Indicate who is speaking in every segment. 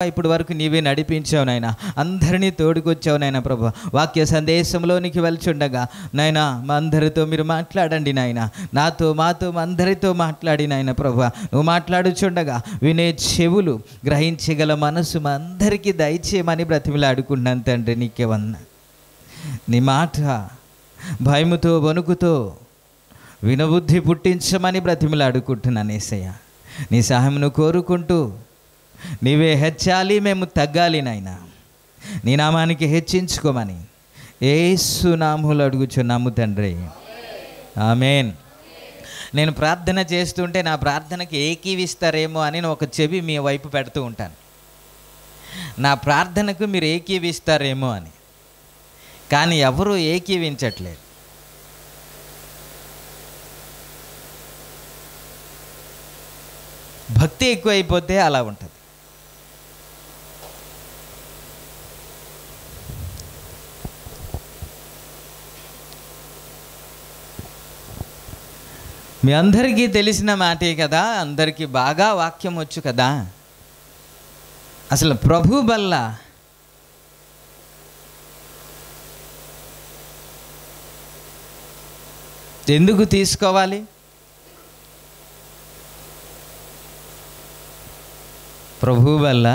Speaker 1: ఇప్పుడు వరకు నీవే నడిపించావు నాయన, అందరినీ తోడుకొచ్చావు నాయన ప్రభు. వాక్య సందేశంలోనికి వెళ్చుండగా నాయన మా అందరితో మీరు మాట్లాడండి నాయన, నాతో మాతో మా అందరితో మాట్లాడి నాయన ప్రభు. నువ్వు మాట్లాడుచుండగా వినే చెవులు, గ్రహించగల మనసు మా అందరికీ దయచేయమని బ్రతిమిలాడుకుంటున్నాను తండ్రి. నీకే వందనాలు. నీ మాట భయముతో వణుకుతో వినబుద్ధి పుట్టించమని బ్రతిమిలాడుకుంటున్నాను యేసయ్య. నీ సహాయమును కోరుకుంటూ నీవే హెచ్చాలి, మేము తగ్గాలి నాయన. నీ నామానికి హెచ్చించుకోమని యేసు నామములో అడుగుచున్నాము తండ్రి, ఆమేన్. నేను ప్రార్థన చేస్తుంటే నా ప్రార్థనకి ఏకీవిస్తారేమో అని ఒక చెవి మీ వైపు పెడుతూ ఉంటాను. నా ప్రార్థనకు మీరు ఏకీవిస్తారేమో అని, కానీ ఎవరు ఏకీవించట్లేదు. భక్తి ఎక్కువైపోతే అలా ఉంటుంది. మీ అందరికీ తెలిసిన మాటే కదా, అందరికీ బాగా వాక్యం వచ్చు కదా. అసలు ప్రభు బల్ల ఎందుకు తీసుకోవాలి? ప్రభు వల్ల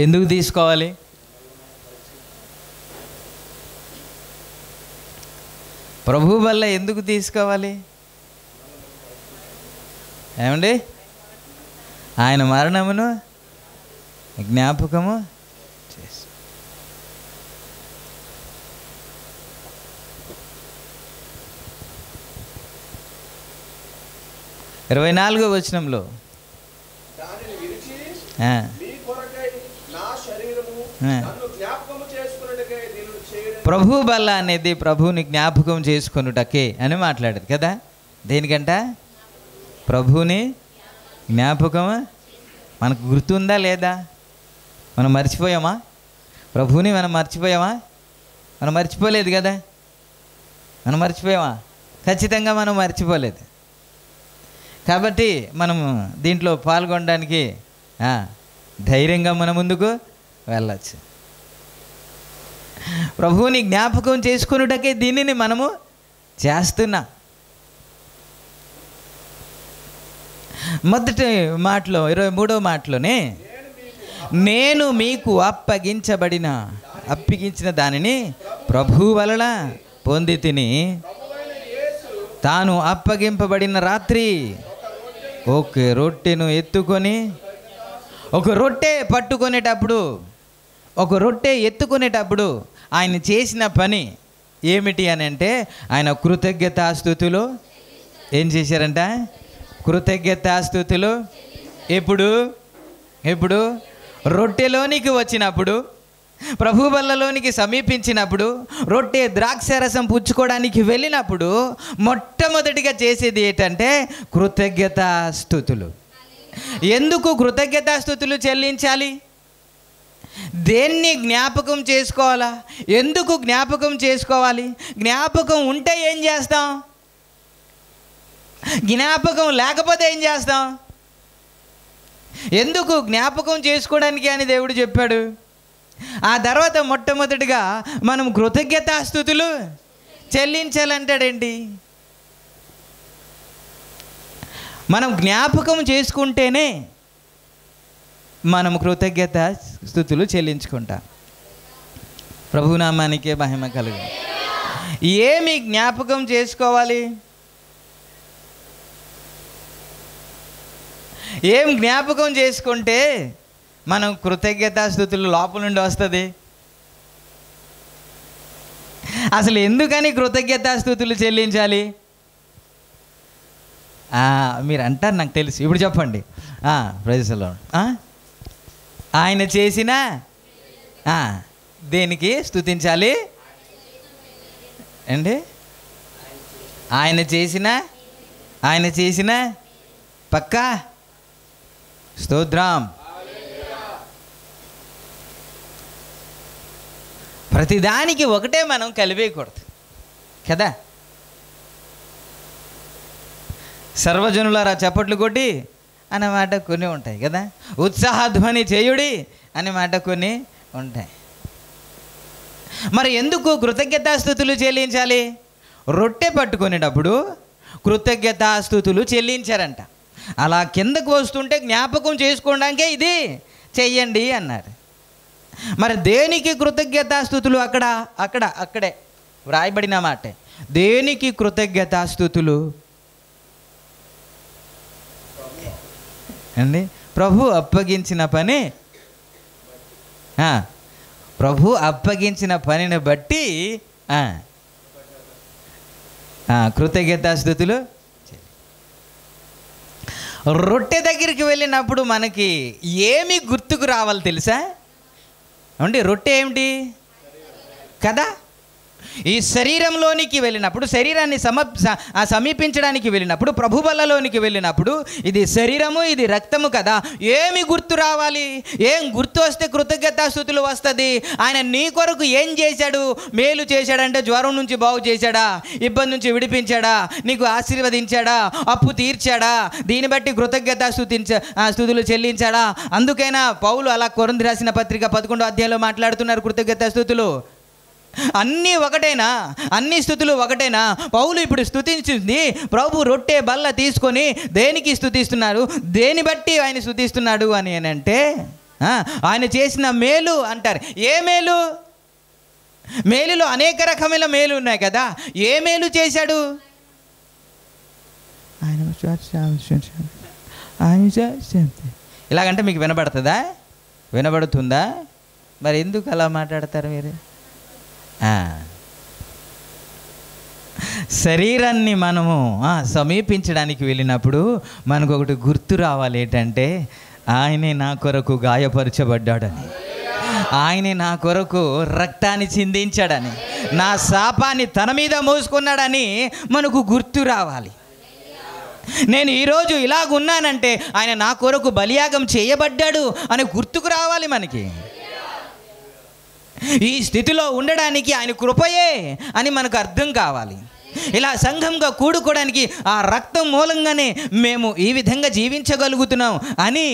Speaker 1: ఎందుకు తీసుకోవాలి? ప్రభు వల్ల ఎందుకు తీసుకోవాలి? ఏమండి? ఆయన మరణమును జ్ఞాపకము చేసి 24వ వచనంలో ప్రభు బల్ల అనేది ప్రభువుని జ్ఞాపకం చేసుకొనుటకే అని మాట్లాడారు కదా. దేనికంట? ప్రభువుని జ్ఞాపకం. మనకు గుర్తుందా లేదా? మనం మర్చిపోయామా? ప్రభువుని మనం మర్చిపోయామా? మనం మర్చిపోలేదు కదా. మనం మర్చిపోయామా? ఖచ్చితంగా మనం మర్చిపోలేదు. కాబట్టి మనము దీంట్లో పాల్గొనడానికి ధైర్యంగా మన ముందుకు వెళ్ళచ్చు. ప్రభువుని జ్ఞాపకం చేసుకున్నటకే దీనిని మనము చేస్తున్నాం. మొదటి మాటలో 23వ మాటలోనే నేను మీకు అప్పగించిన దానిని ప్రభు వలన పొంది తిని, తాను అప్పగింపబడిన రాత్రి ఒక రొట్టెను ఎత్తుకొని, ఒక రొట్టె ఎత్తుకునేటప్పుడు ఆయన చేసిన పని ఏమిటి అని అంటే, ఆయన కృతజ్ఞతాస్తుతులు ఏం చేశారంట? కృతజ్ఞతాస్తుతులు. ఎప్పుడు రొట్టెలోనికి వచ్చినప్పుడు, ప్రభు బల్లలోనికి సమీపించినప్పుడు, రొట్టె ద్రాక్షరసం పుచ్చుకోవడానికి వెళ్ళినప్పుడు మొట్టమొదటిగా చేసేది ఏంటంటే కృతజ్ఞతాస్తుతులు. ఎందుకు కృతజ్ఞతాస్తుతులు చెల్లించాలి? దేన్ని జ్ఞాపకం చేసుకోవాలా? ఎందుకు జ్ఞాపకం చేసుకోవాలి? జ్ఞాపకం ఉంటే ఏం చేస్తాం? జ్ఞాపకం లేకపోతే ఏం చేస్తాం? ఎందుకు జ్ఞాపకం చేసుకోవడానికి అని దేవుడు చెప్పాడు. ఆ తర్వాత మొట్టమొదటిగా మనం కృతజ్ఞతాస్తుతులు చెల్లించాలంటాడేంటి? మనం జ్ఞాపకం చేసుకుంటేనే మనం కృతజ్ఞత స్తుతులు చెల్లించుకుంటాం. ప్రభునామానికే మహిమ కలుగు. ఏమి జ్ఞాపకం చేసుకోవాలి? ఏం జ్ఞాపకం చేసుకుంటే మనం కృతజ్ఞతాస్తుతులు లోపల నుండి వస్తుంది? అసలు ఎందుకని కృతజ్ఞతాస్తుతులు చెల్లించాలి? మీరు అంటారు, నాకు తెలుసు. ఇప్పుడు చెప్పండి. Praise the Lord. ఆయన చేసిన దేనికి స్తుతించాలి అండి? ఆయన చేసిన పక్కా స్తోత్రం. ప్రతిదానికి ఒకటే మనం కలిపేయకూడదు కదా. సర్వజనులారా చప్పట్లు కొట్టి అనే మాట కొన్ని ఉంటాయి కదా, ఉత్సాహధ్వని చేయుడి అనే మాట కొన్ని ఉంటాయి. మరి ఎందుకు కృతజ్ఞతాస్తుతులు చెల్లించాలి? రొట్టె పట్టుకునేటప్పుడు కృతజ్ఞతాస్తుతులు చెల్లించారంట. అలా కిందకు వస్తుంటే జ్ఞాపకం చేసుకోవడానికే ఇది చెయ్యండి అన్నారు. మరి దేనికి కృతజ్ఞతాస్తుతులు? అక్కడే వ్రాయబడిన మాటే. దేనికి కృతజ్ఞతాస్తుతులు అండి? ప్రభు అప్పగించిన పని, ప్రభు అప్పగించిన పనిని బట్టి కృతజ్ఞతాస్తుతులు. రొట్టె దగ్గరికి వెళ్ళినప్పుడు మనకి ఏమి గుర్తుకు రావాలి తెలుసా అండి? రొట్టె ఏమిటి కదా, ఈ శరీరంలోనికి వెళ్ళినప్పుడు, శరీరాన్ని సమీపించడానికి వెళ్ళినప్పుడు, ప్రభు బల్లలోనికి వెళ్ళినప్పుడు ఇది శరీరము, ఇది రక్తము కదా. ఏమి గుర్తు రావాలి? ఏం గుర్తు వస్తే కృతజ్ఞతాస్తుతులు వస్తుంది? ఆయన నీ కొరకు ఏం చేశాడు? మేలు చేశాడంటే జ్వరం నుంచి బాగు చేశాడా, ఇబ్బంది నుంచి విడిపించాడా, నీకు ఆశీర్వదించాడా, అప్పు తీర్చాడా, దీన్ని బట్టి స్థుతులు చెల్లించాడా? అందుకైనా పౌలు అలా కొరింథీ రాసిన పత్రిక 11వ అధ్యాయంలో మాట్లాడుతున్నారు. కృతజ్ఞతాస్తుతులు అన్నీ ఒకటేనా? అన్ని స్థుతులు ఒకటేనా? పౌలు ఇప్పుడు స్థుతించింది ప్రభు రొట్టె బల్ల తీసుకొని దేనికి స్థుతిస్తున్నారు, దేని బట్టి ఆయన స్థుతిస్తున్నాడు అని అంటే ఆయన చేసిన మేలు అంటారు. ఏ మేలు? మేలులో అనేక రకమైన మేలు ఉన్నాయి కదా. ఏ మేలు చేశాడు ఇలాగంటే మీకు వినబడుతుందా? వినబడుతుందా? మరి ఎందుకు అలా మాట్లాడతారు మీరు? శరీరాన్ని మనము సమీపించడానికి వెళ్ళినప్పుడు మనకు ఒకటి గుర్తు రావాలి. ఏంటంటే ఆయనే నా కొరకు గాయపరచబడ్డాడని, ఆయనే నా కొరకు రక్తాన్ని చిందించాడని, నా శాపాన్ని తన మీద మోసుకున్నాడని మనకు గుర్తు రావాలి. నేను ఈరోజు ఇలాగున్నానంటే ఆయన నా కొరకు బలియాగం చేయబడ్డాడు అని గుర్తుకు రావాలి మనకి. ఈ స్థితిలో ఉండడానికి ఆయన కృపయే అని మనకు అర్థం కావాలి. ఇలా సంఘంగా కూడుకోవడానికి ఆ రక్తం మూలంగానే మేము ఈ విధంగా జీవించగలుగుతున్నాం అని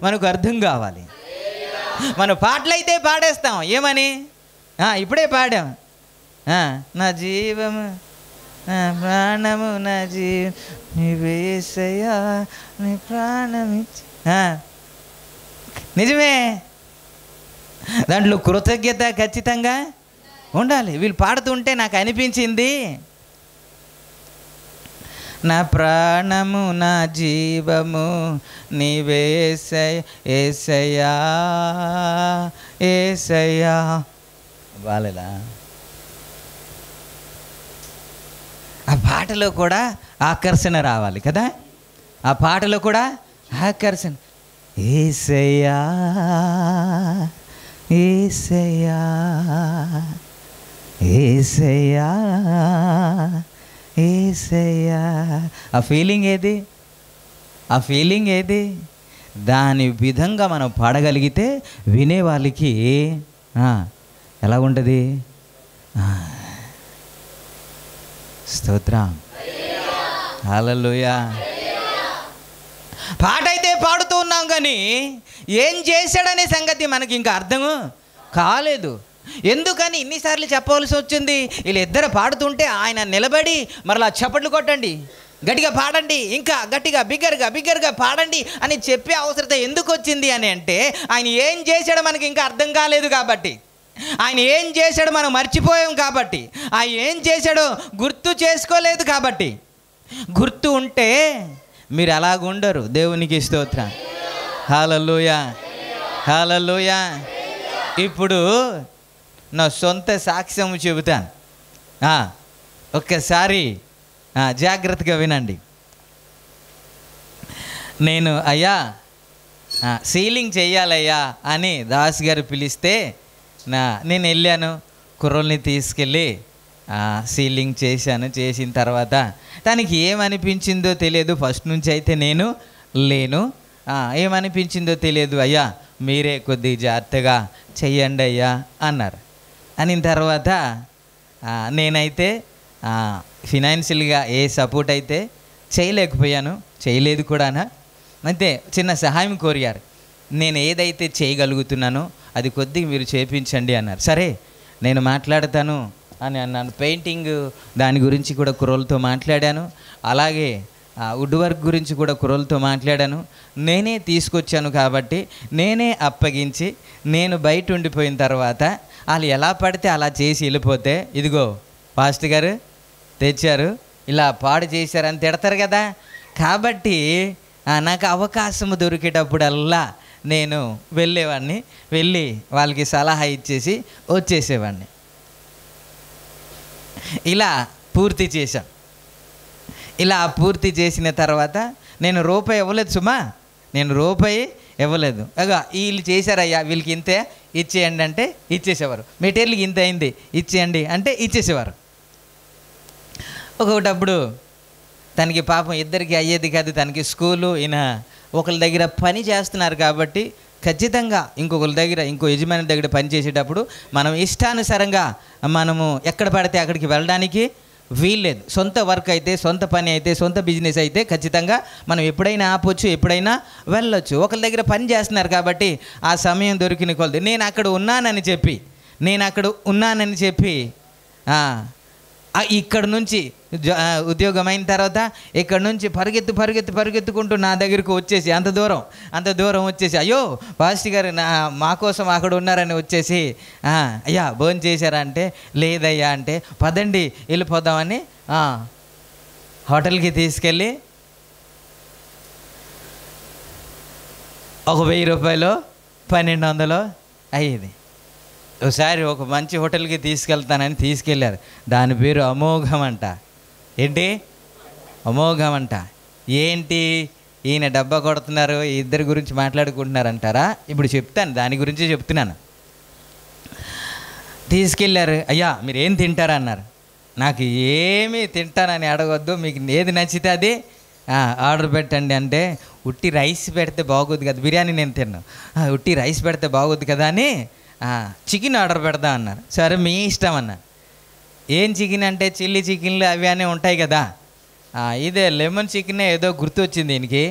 Speaker 1: మనకు అర్థం కావాలి. మన పాటలైతే పాడేస్తాం. ఏమని? ఇప్పుడే పాడాం, నా జీవము నా ప్రాణము నా జీవం నీవే యేసయ్యా నీ ప్రాణమిచ్చి. నిజమే, దాంట్లో కృతజ్ఞత ఖచ్చితంగా ఉండాలి. వీళ్ళు పాడుతుంటే నాకు అనిపించింది, నా ప్రాణము నా జీవము నీవే యేసయ్యా యేసయ్యా. బాలేలా? ఆ పాటలో కూడా ఆకర్షణ రావాలి కదా. ఆ పాటలో కూడా ఆకర్షణ. యేసయ్యా యేసయ్యా యేసయ్యా యేసయ్యా. ఆ ఫీలింగ్ ఏది? ఆ ఫీలింగ్ ఏది? దాని విధంగా మనం పాడగలిగితే వినే వాళ్ళకి ఎలా ఉంటుంది? స్తోత్రం, హల్లెలూయా. పాట అయితే పాడుతూ ఉన్నాం కానీ ఏం చేశాడనే సంగతి మనకి ఇంకా అర్థము కాలేదు. ఎందుకని ఇన్నిసార్లు చెప్పవలసి వచ్చింది? వీళ్ళిద్దరు పాడుతుంటే ఆయన నిలబడి మరలా చప్పట్లు కొట్టండి, గట్టిగా పాడండి, ఇంకా గట్టిగా బిగ్గరగా పాడండి అని చెప్పే అవసరత ఎందుకు వచ్చింది అని అంటే ఆయన ఏం చేశాడో మనకి ఇంకా అర్థం కాలేదు కాబట్టి, ఆయన ఏం చేశాడో మనం మర్చిపోయాం కాబట్టి, ఆయన ఏం చేశాడో గుర్తు చేసుకోలేదు కాబట్టి. గుర్తు ఉంటే మీరు అలాగుండరు. దేవునికి స్తోత్రం, హల్లెలూయా హల్లెలూయా. ఇప్పుడు నా సొంత సాక్ష్యం చెబుతాను, ఒక్కసారి జాగ్రత్తగా వినండి. నేను అయ్యా సీలింగ్ చెయ్యాలయ్యా అని దాస్ గారు పిలిస్తే నేను వెళ్ళాను. కుర్రోల్ని తీసుకెళ్ళి సీలింగ్ చేశాను. చేసిన తర్వాత తనకి ఏమనిపించిందో తెలియదు. ఫస్ట్ నుంచి అయితే నేను లేను. ఏమనిపించిందో తెలియదు. అయ్యా మీరే కొద్ది జాగ్రత్తగా చెయ్యండి అయ్యా అన్నారు. అనిన తర్వాత నేనైతే ఫినాన్షియల్గా ఏ సపోర్ట్ అయితే చేయలేకపోయాను, చేయలేదు కూడా. అంతే, చిన్న సహాయం కోరారు. నేను ఏదైతే చేయగలుగుతున్నానో అది కొద్దిగా మీరు చేయించండి అన్నారు. సరే నేను మాట్లాడతాను అని అన్నాను. పెయింటింగ్ దాని గురించి కూడా కుర్రోళ్ళతో మాట్లాడాను. అలాగే వుడ్ వర్క్ గురించి కూడా కుర్రోళ్ళతో మాట్లాడాను. నేనే తీసుకొచ్చాను కాబట్టి నేనే అప్పగించి నేను బయట ఉండిపోయిన తర్వాత వాళ్ళు ఎలా పడితే అలా చేసి వెళ్ళిపోతే, ఇదిగో పాస్టర్ గారు తెచ్చారు, ఇలా పాడు చేశారని తిడతారు కదా. కాబట్టి నాకు అవకాశం దొరికేటప్పుడల్లా నేను వెళ్ళేవాడిని, వెళ్ళి వాళ్ళకి సలహా ఇచ్చేసి వచ్చేసేవాడిని. ఇలా పూర్తి చేశాం. ఇలా పూర్తి చేసిన తర్వాత నేను రూపాయి ఇవ్వలేదు సుమా, నేను రూపాయి ఇవ్వలేదు. అగా వీళ్ళు చేశారయ్యా, వీళ్ళకి ఇంతే ఇచ్చేయండి అంటే ఇచ్చేసేవారు. మెటీరియల్కి ఇంత అయింది ఇచ్చేయండి అంటే ఇచ్చేసేవారు. ఒకటప్పుడు తనకి పాపం ఇద్దరికి అయ్యేది కాదు, తనకి స్కూలు, ఈయన ఒకరి దగ్గర పని చేస్తున్నారు కాబట్టి ఖచ్చితంగా ఇంకొకరి దగ్గర, ఇంకో యజమాని దగ్గర పని చేసేటప్పుడు మనం ఇష్టానుసారంగా మనము ఎక్కడ పడితే అక్కడికి వెళ్ళడానికి వీల్లేదు. సొంత వర్క్ అయితే, సొంత పని అయితే, సొంత బిజినెస్ అయితే ఖచ్చితంగా మనం ఎప్పుడైనా ఆపొచ్చు, ఎప్పుడైనా వెళ్ళొచ్చు. ఒకరి దగ్గర పని చేస్తున్నారు కాబట్టి ఆ సమయం దొరికిన కొలది నేను అక్కడ ఉన్నానని చెప్పి ఇక్కడ నుంచి ఉద్యోగం అయిన తర్వాత ఇక్కడ నుంచి పరిగెత్తుకుంటూ నా దగ్గరకు వచ్చేసి అంత దూరం వచ్చేసి, అయ్యో పాస్టర్ గారు మా కోసం అక్కడ ఉన్నారని వచ్చేసి, అయ్యా భోజనం చేశారా అంటే లేదయ్యా అంటే, పదండి వెళ్ళిపోదామని హోటల్కి తీసుకెళ్ళి ఒక 1000 రూపాయలు 1200 అయ్యేది. ఒకసారి ఒక మంచి హోటల్కి తీసుకెళ్తానని తీసుకెళ్ళారు. దాని పేరు అమోఘం అంట. ఏంటి అమోఘం అంట. ఏంటి ఈయన డబ్బా కొడుతున్నారు, ఇద్దరి గురించి మాట్లాడుకుంటున్నారంటారా? ఇప్పుడు చెప్తాను, దాని గురించి చెప్తున్నాను. తీసుకెళ్ళారు. అయ్యా మీరు ఏం తింటారా అన్నారు. నాకు ఏమీ తింటానని అడగొద్దు, మీకు ఏది నచ్చితే అది ఆర్డర్ పెట్టండి అంటే, ఉట్టి రైస్ పెడితే బాగోదు కదా, బిర్యానీ నేను తిన్నాను, ఉట్టి రైస్ పెడితే బాగోదు కదా అని చికెన్ ఆర్డర్ పెడదాం అన్నారు. సరే మీ ఇష్టం అన్నారు. ఏం చికెన్ అంటే చిల్లీ చికెన్లు అవి అన్నీ ఉంటాయి కదా, ఇదే లెమన్ చికెన్ ఏదో గుర్తొచ్చింది దీనికి.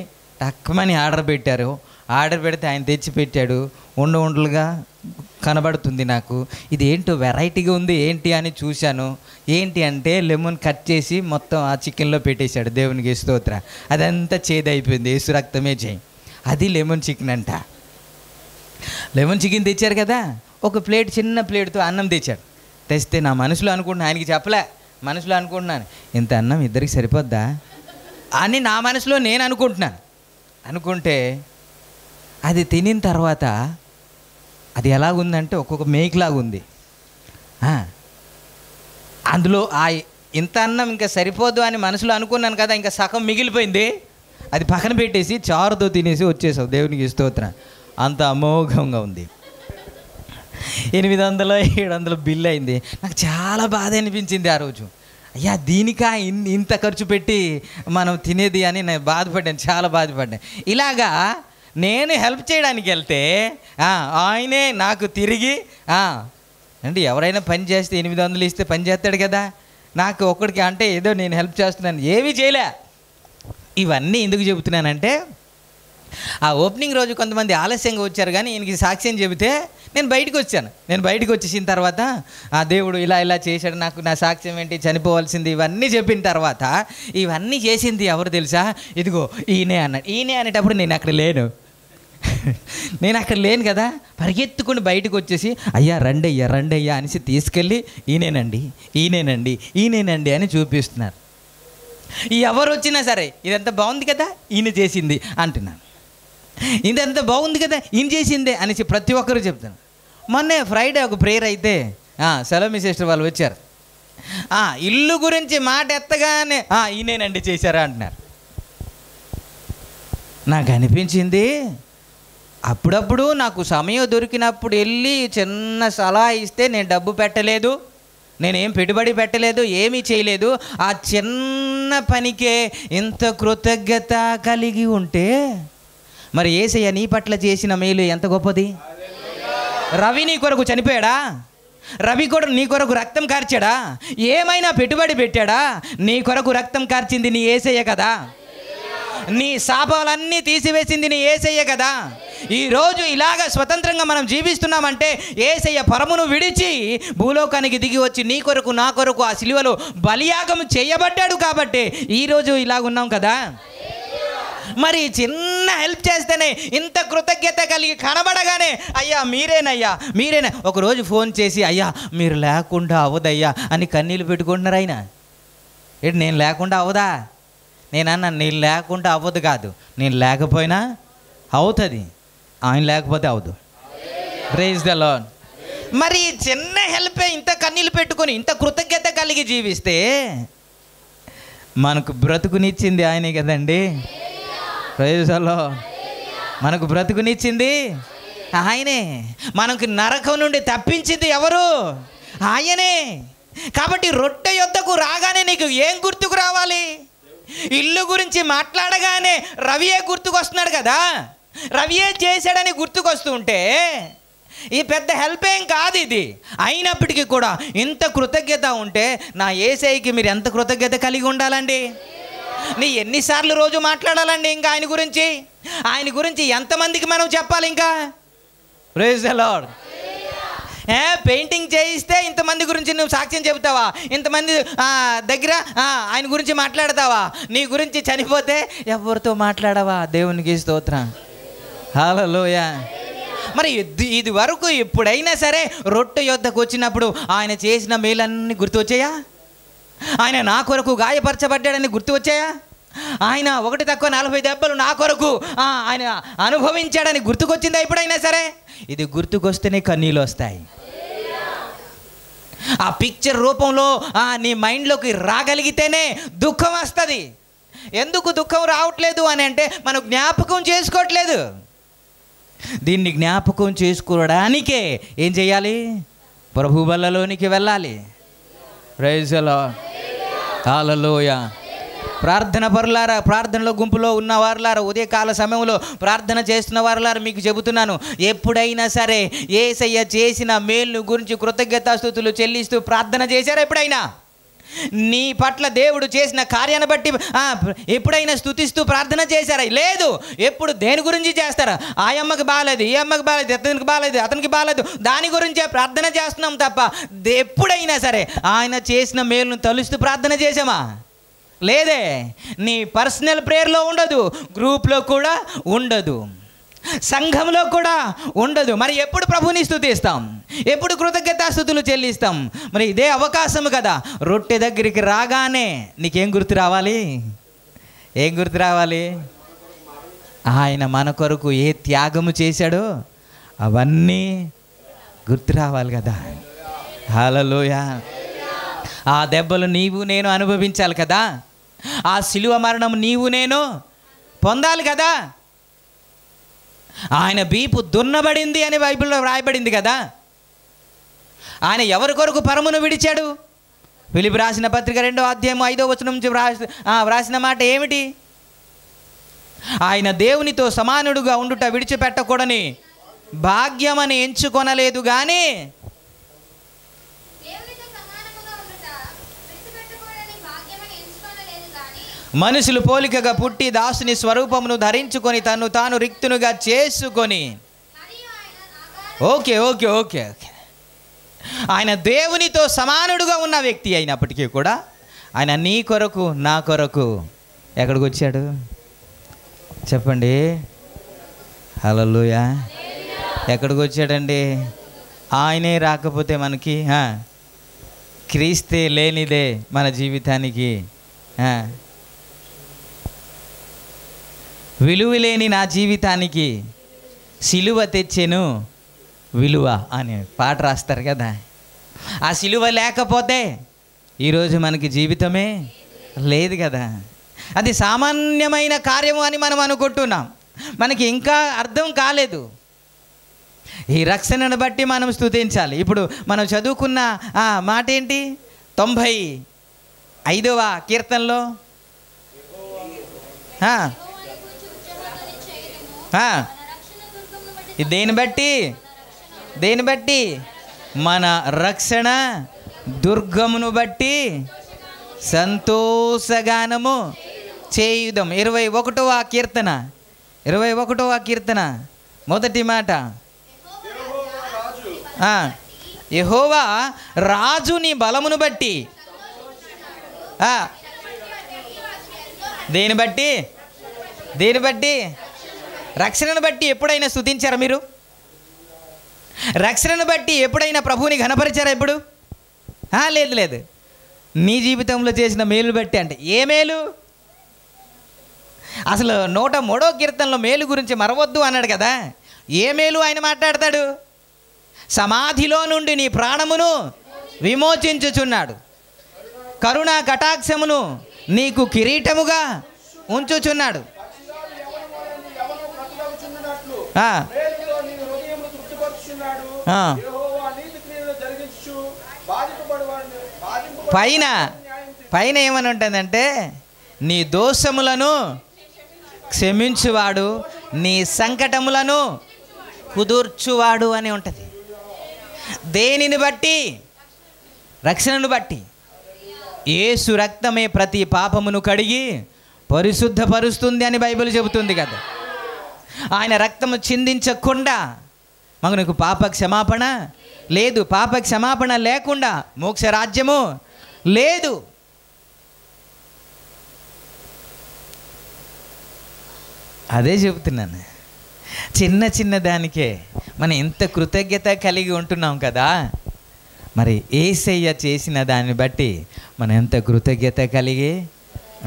Speaker 1: తక్కువని ఆర్డర్ పెట్టారు. ఆర్డర్ పెడితే ఆయన తెచ్చి పెట్టాడు. ఉండలుగా కనబడుతుంది నాకు. ఇది ఏంటో వెరైటీగా ఉంది ఏంటి అని చూశాను. ఏంటి అంటే లెమన్ కట్ చేసి మొత్తం ఆ చికెన్లో పెట్టేశాడు. దేవునికి స్తోత్రం. అదంతా చేదైపోయింది. యేసు రక్తమే చేయి. అది లెమన్ చికెన్ అంట. లెమన్ చికెన్ తెచ్చారు కదా, ఒక ప్లేట్, చిన్న ప్లేట్తో అన్నం తెచ్చాడు. తెస్తే నా మనసులో అనుకుంటున్నాను, ఆయనకి చెప్పలే, మనసులో అనుకుంటున్నాను, ఇంత అన్నం ఇద్దరికి సరిపోద్దా అని నా మనసులో నేను అనుకుంటే అది తినిన తర్వాత అది ఎలాగుందంటే ఒక్కొక్క మేకలాగా ఉంది. అందులో ఇంత అన్నం ఇంకా సరిపోదు అని మనసులో అనుకున్నాను కదా, ఇంకా సగం మిగిలిపోయింది. అది పక్కన పెట్టేసి చారుతో తినేసి వచ్చేసావు. దేవునికి స్తోత్రం. అంత అమోఘంగా ఉంది. 800-700 బిల్ అయింది. నాకు చాలా బాధ అనిపించింది ఆ రోజు. అయ్యా దీనికా ఇంత ఖర్చు పెట్టి మనం తినేది అని నేను బాధపడ్డాను, చాలా బాధపడ్డాను. ఇలాగా నేను హెల్ప్ చేయడానికి వెళ్తే ఆయనే నాకు తిరిగి అంటే ఎవరైనా పని చేస్తే 800 ఇస్తే పని చేస్తాడు కదా, నాకు ఒక్కడికి అంటే ఏదో నేను హెల్ప్ చేస్తున్నాను, ఏమీ చేయలే. ఇవన్నీ ఎందుకు చెబుతున్నానంటే, ఆ ఓపెనింగ్ రోజు కొంతమంది ఆలస్యంగా వచ్చారు కానీ ఈయనకి సాక్ష్యం చెబితే నేను బయటకు వచ్చాను. నేను బయటకు వచ్చేసిన తర్వాత ఆ దేవుడు ఇలా చేశాడు, నాకు నా సాక్ష్యం ఏంటి, చనిపోవాల్సింది, ఇవన్నీ చెప్పిన తర్వాత ఇవన్నీ చేసింది ఎవరు తెలుసా? ఇదిగో ఈయనే అన్నాడు. ఈయనే అనేటప్పుడు నేను అక్కడ లేను కదా, పరిగెత్తుకుని బయటకు వచ్చేసి అయ్యా రండి అయ్యా అనేసి తీసుకెళ్ళి ఈయనేనండి అని చూపిస్తున్నారు. ఎవరు వచ్చినా సరే ఇదంతా బాగుంది కదా ఈయన చేసింది అంటున్నాను, ఇదంతా బాగుంది కదా ఈయన చేసిందే అనేసి ప్రతి ఒక్కరు చెప్తాను. మొన్నే ఫ్రైడే ఒక ప్రేయర్ అయితే సలోమి సిస్టర్ వాళ్ళు వచ్చారు. ఇల్లు గురించి మాట ఎత్తగానే ఈయనేనండి చేశారా అంటున్నారు. నాకు అనిపించింది, అప్పుడప్పుడు నాకు సమయం దొరికినప్పుడు వెళ్ళి చిన్న సలహా ఇస్తే నేను డబ్బు పెట్టలేదు, నేనేం పెట్టుబడి పెట్టలేదు, ఏమీ చేయలేదు, ఆ చిన్న పనికే ఇంత కృతజ్ఞత కలిగి ఉంటే మరి యేసయ్య నీ పట్ల చేసిన మేలు ఎంత గొప్పది. రవి నీ కొరకు చనిపోయాడా? రవి కూడా నీ కొరకు రక్తం కార్చాడా? ఏమైనా పెట్టుబడి పెట్టాడా? నీ కొరకు రక్తం కార్చింది నీ యేసయ్య కదా. నీ శాపాలన్నీ తీసివేసింది నీ యేసయ్య కదా. ఈరోజు ఇలాగ స్వతంత్రంగా మనం జీవిస్తున్నామంటే యేసయ్య పరమును విడిచి భూలోకానికి దిగి వచ్చి నీ కొరకు నా కొరకు ఆ సిలువలో బలియాగం చేయబడ్డాడు కాబట్టి ఈరోజు ఇలాగున్నాం కదా. మరి చిన్న హెల్ప్ చేస్తేనే ఇంత కృతజ్ఞత కలిగి కనబడగానే అయ్యా మీరేనా ఒకరోజు ఫోన్ చేసి అయ్యా మీరు లేకుండా అవ్వదయ్యా అని కన్నీళ్ళు పెట్టుకుంటున్నారు. ఆయన ఏంటి నేను లేకుండా అవ్వదా? నేనన్నా నేను లేకుండా అవ్వదు కాదు, నేను లేకపోయినా అవుతుంది, ఆయన లేకపోతే అవదు. Praise the Lord. మరి చిన్న హెల్పే ఇంత కన్నీళ్ళు పెట్టుకొని ఇంత కృతజ్ఞత కలిగి జీవిస్తే మనకు బ్రతుకునిచ్చింది ఆయనే కదండి. Praise the Lord. మనకు బ్రతుకునిచ్చింది ఆయనే. మనకు నరకం నుండి తప్పించింది ఎవరు? ఆయనే. కాబట్టి రొట్టె యొద్దకు రాగానే నీకు ఏం గుర్తుకు రావాలి? ఇల్లు గురించి మాట్లాడగానే రవియే గుర్తుకొస్తున్నాడు కదా. రవియే చేశాడని గుర్తుకొస్తూ ఉంటే ఈ పెద్ద హెల్ప్ ఏం కాదు ఇది. అయినప్పటికీ కూడా ఇంత కృతజ్ఞత ఉంటే నా యేసయ్యకి మీరు ఎంత కృతజ్ఞత కలిగి ఉండాలండి. నీ ఎన్నిసార్లు రోజు మాట్లాడాలండి ఇంకా ఆయన గురించి ఎంతమందికి మనం చెప్పాలి ఇంకా? Praise the lord. పెయింటింగ్ చేయిస్తే ఇంతమంది గురించి నువ్వు సాక్ష్యం చెబుతావా? ఇంతమంది దగ్గర ఆయన గురించి మాట్లాడతావా? నీ గురించి చనిపోతే ఎవరితో మాట్లాడవా? దేవునికి స్తోత్రం. హల్లెలూయా. మరి ఇది వరకు ఎప్పుడైనా సరే రొట్టె యొద్దకు వచ్చినప్పుడు ఆయన చేసిన మేలన్నీ గుర్తు వచ్చాయా? ఆయన నా కొరకు గాయపరచబడ్డాడని గుర్తు వచ్చాయా? ఆయన 1-40 దెబ్బలు నా కొరకు ఆయన అనుభవించాడని గుర్తుకొచ్చిందా ఎప్పుడైనా సరే? ఇది గుర్తుకొస్తేనే కన్నీళ్ళు వస్తాయి. ఆ పిక్చర్ రూపంలో నీ మైండ్లోకి రాగలిగితేనే దుఃఖం వస్తుంది. ఎందుకు దుఃఖం రావట్లేదు అని అంటే మనం జ్ఞాపకం చేసుకోవట్లేదు. దీన్ని జ్ఞాపకం చేసుకోవడానికే ఏం చేయాలి? ప్రభు బల్లలోనికి వెళ్ళాలి. Praise the Lord. హల్లెలూయా. ప్రార్థన పరులారా, ప్రార్థనలో గుంపులో ఉన్న వారులారా, ఉదయకాల సమయంలో ప్రార్థన చేస్తున్న వారులారా, మీకు చెబుతున్నాను, ఎప్పుడైనా సరే యేసయ్య చేసిన మేలును గురించి కృతజ్ఞతాస్తుతులు చెల్లిస్తూ ప్రార్థన చేశారా? ఎప్పుడైనా నీ పట్ల దేవుడు చేసిన కార్యాన్ని బట్టి ఎప్పుడైనా స్తుతిస్తూ ప్రార్థన చేశారా? లేదు. ఎప్పుడు దేని గురించి చేస్తారా? ఆ అమ్మకి బాగాలేదు, ఈ అమ్మకి బాగాలేదు, అతనికి బాగాలేదు, అతనికి బాగాలేదు, దాని గురించే ప్రార్థన చేస్తున్నాం తప్ప ఎప్పుడైనా సరే ఆయన చేసిన మేలును తలుస్తూ ప్రార్థన చేసామా? లేదే. నీ పర్సనల్ ప్రేయర్లో ఉండదు, గ్రూప్లో కూడా ఉండదు, సంఘంలో కూడా ఉండదు. మరి ఎప్పుడు ప్రభుని స్తుతిస్తాం? ఎప్పుడు కృతజ్ఞతాస్తుతులు చెల్లిస్తాం? మరి ఇదే అవకాశం కదా. రొట్టె దగ్గరికి రాగానే నీకేం గుర్తు రావాలి? ఏం గుర్తు రావాలి? ఆయన మన కొరకు ఏ త్యాగము చేశాడో అవన్నీ గుర్తు రావాలి కదా. హల్లెలూయా. ఆ దెబ్బలు నీవు నేను అనుభవించాలి కదా. ఆ సిలువ మరణం నీవు నేను పొందాలి కదా. ఆయన వీపు దున్నబడింది అని బైబిల్లో వ్రాయబడింది కదా. ఆయన ఎవరి కొరకు పరమును విడిచాడు? ఫిలిప్పీ రాసిన పత్రిక 2వ అధ్యాయం 5వ వచనం నుంచి వ్రాసిన మాట ఏమిటి? ఆయన దేవునితో సమానుడుగా ఉండుట విడిచిపెట్టకూడని భాగ్యమని ఎంచుకొనలేదు కానీ మనుషులు పోలికగా పుట్టి దాసుని స్వరూపమును ధరించుకొని తను తాను రిక్తునుగా చేసుకొని. ఓకే ఓకే ఓకే ఓకే ఆయన దేవునితో సమానుడుగా ఉన్న వ్యక్తి అయినప్పటికీ కూడా ఆయన నీ కొరకు నా కొరకు ఎక్కడికి వచ్చాడు చెప్పండి? హల్లెలూయా. ఎక్కడికి వచ్చాడండి? ఆయనే రాకపోతే మనకి క్రీస్తే లేనిదే మన జీవితానికి విలువ లేని నా జీవితానికి సిలువ తెచ్చెను విలువ అని పాట రాస్తారు కదా. ఆ సిలువ లేకపోతే ఈరోజు మనకి జీవితమే లేదు కదా. అది సామాన్యమైన కార్యము అని మనం అనుకుంటున్నాం. మనకి ఇంకా అర్థం కాలేదు. ఈ రక్షణను బట్టి మనం స్తుతించాలి. ఇప్పుడు మనం చదువుకున్న మాట ఏంటి? 95వ కీర్తనలో దేని బట్టి? మన రక్షణ దుర్గమును బట్టి సంతోషగానము చేయుదం. 21వ కీర్తన 21వ కీర్తన మొదటి మాట, యెహోవా రాజు నీ బలమును బట్టి. దేని బట్టి? దేని బట్టి? రక్షణను బట్టి ఎప్పుడైనా స్తుతించారా మీరు? రక్షణను బట్టి ఎప్పుడైనా ప్రభువుని ఘనపరిచారా ఎప్పుడు? లేదు లేదు. నీ జీవితంలో చేసిన మేలు బట్టి. అంటే ఏ మేలు? అసలు 103వ కీర్తనలో మేలు గురించి మరవద్దు అన్నాడు కదా. ఏ మేలు ఆయన మాట్లాడతాడు? సమాధిలో నుండి నీ ప్రాణమును విమోచించుచున్నాడు, కరుణా కటాక్షమును నీకు కిరీటముగా ఉంచుచున్నాడు. పైన పైన ఏమని ఉంటుందంటే, నీ దోషములను క్షమించువాడు, నీ సంకటములను కుదుర్చువాడు అని ఉంటుంది. దేనిని బట్టి? రక్షణను బట్టి. యేసు రక్తమే ప్రతి పాపమును కడిగి పరిశుద్ధపరుస్తుంది అని బైబిల్ చెబుతుంది కదా. ఆయన రక్తము చిందించకుండా మనకు పాప క్షమాపణ లేదు. పాప క్షమాపణ లేకుండా మోక్ష రాజ్యము లేదు. అదే చెబుతున్నాను. చిన్న చిన్న దానికే మనం ఎంత కృతజ్ఞత కలిగి ఉంటున్నాం కదా. మరి యేసయ్య చేసిన దాన్ని బట్టి మనం ఎంత కృతజ్ఞత కలిగి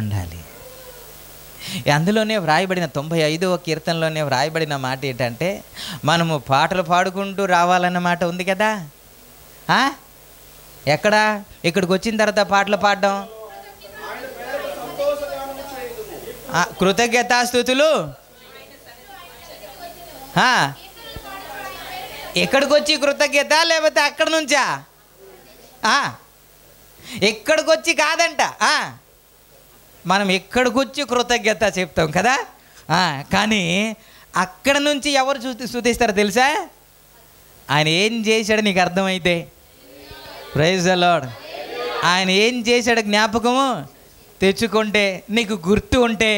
Speaker 1: ఉండాలి. అందులోనే వ్రాయబడిన 95వ కీర్తనలోనే వ్రాయబడిన మాట ఏంటంటే, మనము పాటలు పాడుకుంటూ రావాలన్నమాట ఉంది కదా. ఎక్కడ? ఇక్కడికి వచ్చిన తర్వాత పాటలు పాడడం, కృతజ్ఞతాస్తుతులు. ఎక్కడికి వచ్చి కృతజ్ఞత, లేకపోతే అక్కడి నుంచా? ఎక్కడికి వచ్చి కాదంట, మనం ఎక్కడికి వచ్చి కృతజ్ఞత చెప్తాం కదా. కానీ అక్కడ నుంచి ఎవరు స్తుతిస్తారో తెలుసా? ఆయన ఏం చేశాడు నీకు అర్థమైతే. Praise the Lord. ఆయన ఏం చేశాడు జ్ఞాపకము తెచ్చుకుంటే, నీకు గుర్తు ఉంటే,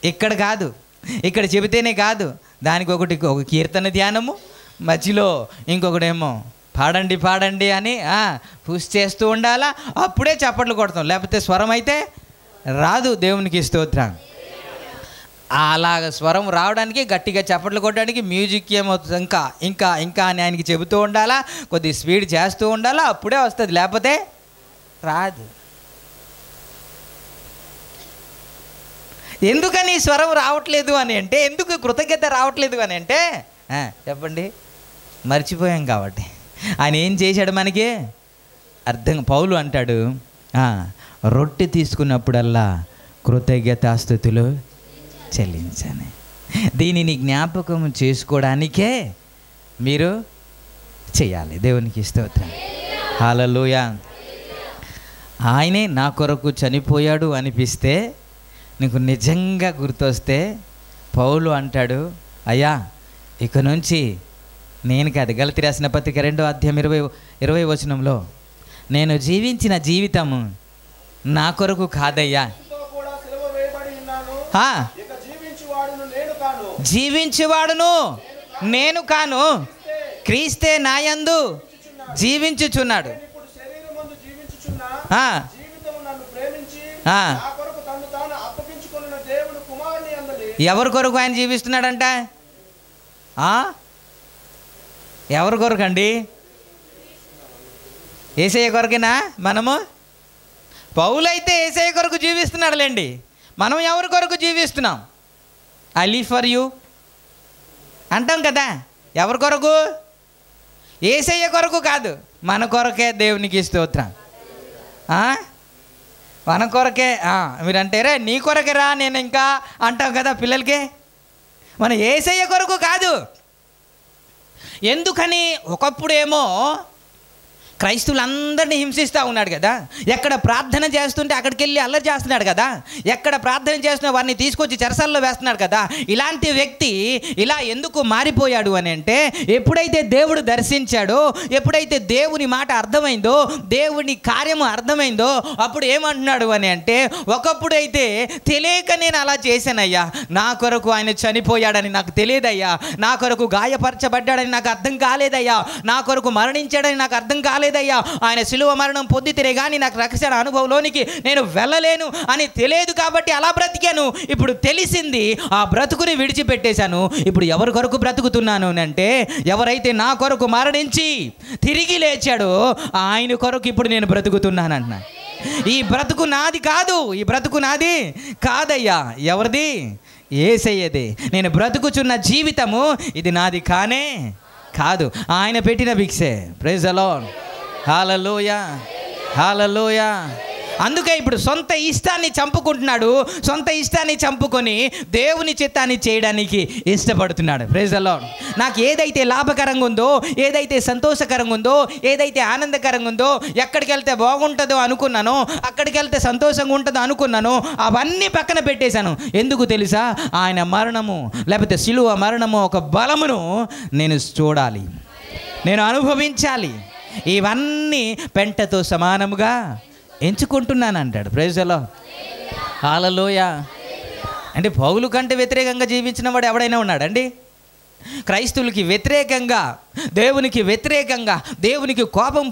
Speaker 1: ఇక్కడ కాదు, ఇక్కడ చెబితేనే కాదు, దానికి ఒక కీర్తన ధ్యానము, మధ్యలో ఇంకొకటేమో పాడండి పాడండి అని పుష్ చేస్తూ ఉండాలా. అప్పుడే చప్పట్లు కొడతాం, లేకపోతే స్వరం అయితే రాదు. దేవునికి స్తోత్రం. అలాగ స్వరం రావడానికి, గట్టిగా చప్పట్లు కొట్టడానికి మ్యూజిక్ ఏమవుతుంది, ఇంకా ఇంకా ఇంకా అని ఆయనకి చెబుతూ ఉండాలా, కొద్ది స్పీడ్ చేస్తూ ఉండాలా, అప్పుడే వస్తుంది, లేకపోతే రాదు. ఎందుకని స్వరం రావట్లేదు అని అంటే, ఎందుకు కృతజ్ఞత రావట్లేదు అని అంటే, చెప్పండి, మర్చిపోయాం కాబట్టి. ఆయన ఏం చేశాడు మనకి అర్థం. పౌలు అంటాడు, రొట్టె తీసుకున్నప్పుడల్లా కృతజ్ఞతాస్తుతులు చెల్లించని. దీనిని జ్ఞాపకం చేసుకోవడానికే మీరు చేయాలి. దేవునికి స్తోత్రం. హల్లెలూయా. ఆయనే నా కొరకు చనిపోయాడు అనిపిస్తే, నీకు నిజంగా గుర్తొస్తే, పౌలు అంటాడు, అయ్యా ఇక నుంచి నేను కాదు, గలతీ రాసిన పత్రిక 2వ అధ్యాయం 20వ వచనంలో, నేను జీవించిన జీవితము నా కొరకు కాదయ్యా, జీవించువాడును నేను కాను, క్రీస్తే నాయందు జీవించుచున్నాడు. ఎవరి కొరకు ఆయన జీవిస్తున్నాడంట? ఎవరి కొరకు అండి? యేసయ్య కొరకేనా? మనము పౌలైతే యేసయ్య కొరకు జీవిస్తున్నాడులేండి. మనం ఎవరి కొరకు జీవిస్తున్నాం? ఐ లివ్ ఫర్ యూ అంటాం కదా. ఎవరి కొరకు? యేసయ్య కొరకు కాదు, మన కొరకే. దేవునికి స్తోత్రం. మన కొరకే. మీరు అంటారే నీ కొరకే రా నేను ఇంకా అంటాం కదా పిల్లలకి. మన యేసయ్య కొరకు కాదు. ఎందుకని? ఒకప్పుడేమో క్రైస్తవులందరినీ హింసిస్తూ ఉన్నాడు కదా, ఎక్కడ ప్రార్థన చేస్తుంటే అక్కడికి వెళ్ళి అల్లరి చేస్తున్నాడు కదా, ఎక్కడ ప్రార్థన చేస్తున్న వారిని తీసుకొచ్చి చెరసాల్లో వేస్తున్నాడు కదా. ఇలాంటి వ్యక్తి ఇలా ఎందుకు మారిపోయాడు అని అంటే, ఎప్పుడైతే దేవుడు దర్శించాడో, ఎప్పుడైతే దేవుని మాట అర్థమైందో, దేవుని కార్యము అర్థమైందో, అప్పుడు ఏమంటున్నాడు అని అంటే, ఒకప్పుడైతే తెలియక నేను అలా చేశానయ్యా, నా కొరకు ఆయన చనిపోయాడని నాకు తెలియదయ్యా, నా కొరకు గాయపరచబడ్డాడని నాకు అర్థం కాలేదయ్యా, నా కొరకు మరణించాడని నాకు అర్థం కాలేదయ్యా, ఆయన శిలువ మరణం పొందితే కానీ నాకు రక్షణ అనుభవంలోనికి నేను వెళ్ళలేను అని తెలియదు కాబట్టి అలా బ్రతికాను. ఇప్పుడు తెలిసింది, ఆ బ్రతుకుని విడిచిపెట్టేశాను. ఇప్పుడు ఎవరి కొరకు బ్రతుకుతున్నాను అంటే, ఎవరైతే నా కొరకు మరణించి తిరిగి లేచాడో ఆయన కొరకు ఇప్పుడు నేను బ్రతుకుతున్నానంటున్నా. ఈ బ్రతుకు నాది కాదు, ఈ బ్రతుకు నాది కాదయ్యా, ఎవరిది? యేసయ్యదే. నేను బ్రతుకుచున్న జీవితము ఇది నాది కానే కాదు, ఆయన పెట్టిన భిక్షే. Praise the Lord. హల్లెలూయా, హల్లెలూయా. అందుకే ఇప్పుడు సొంత ఇష్టాన్ని చంపుకుంటున్నాడు, సొంత ఇష్టాన్ని చంపుకొని దేవుని చిత్తాన్ని చేయడానికి ఇష్టపడుతున్నాడు. Praise the Lord. నాకు ఏదైతే లాభకరంగా ఉందో, ఏదైతే సంతోషకరంగా ఉందో, ఏదైతే ఆనందకరంగా ఉందో, ఎక్కడికి వెళ్తే బాగుంటుందో అనుకున్నానో, అక్కడికి వెళ్తే సంతోషంగా ఉంటుందో అనుకున్నానో, అవన్నీ పక్కన పెట్టేశాను. ఎందుకు తెలుసా? ఆయన మరణము లేకపోతే శిలువ మరణము ఒక బలమును నేను చూడాలి, నేను అనుభవించాలి. ఇవన్నీ పెంటతో సమానముగా ఎంచుకుంటున్నాను అంటాడు. Praise the Lord. హల్లెలూయా. అంటే పౌలు కంటే వ్యతిరేకంగా జీవించిన వాడు ఎవడైనా ఉన్నాడండి? క్రైస్తవులకి వ్యతిరేకంగా, దేవునికి వ్యతిరేకంగా, దేవునికి కోపం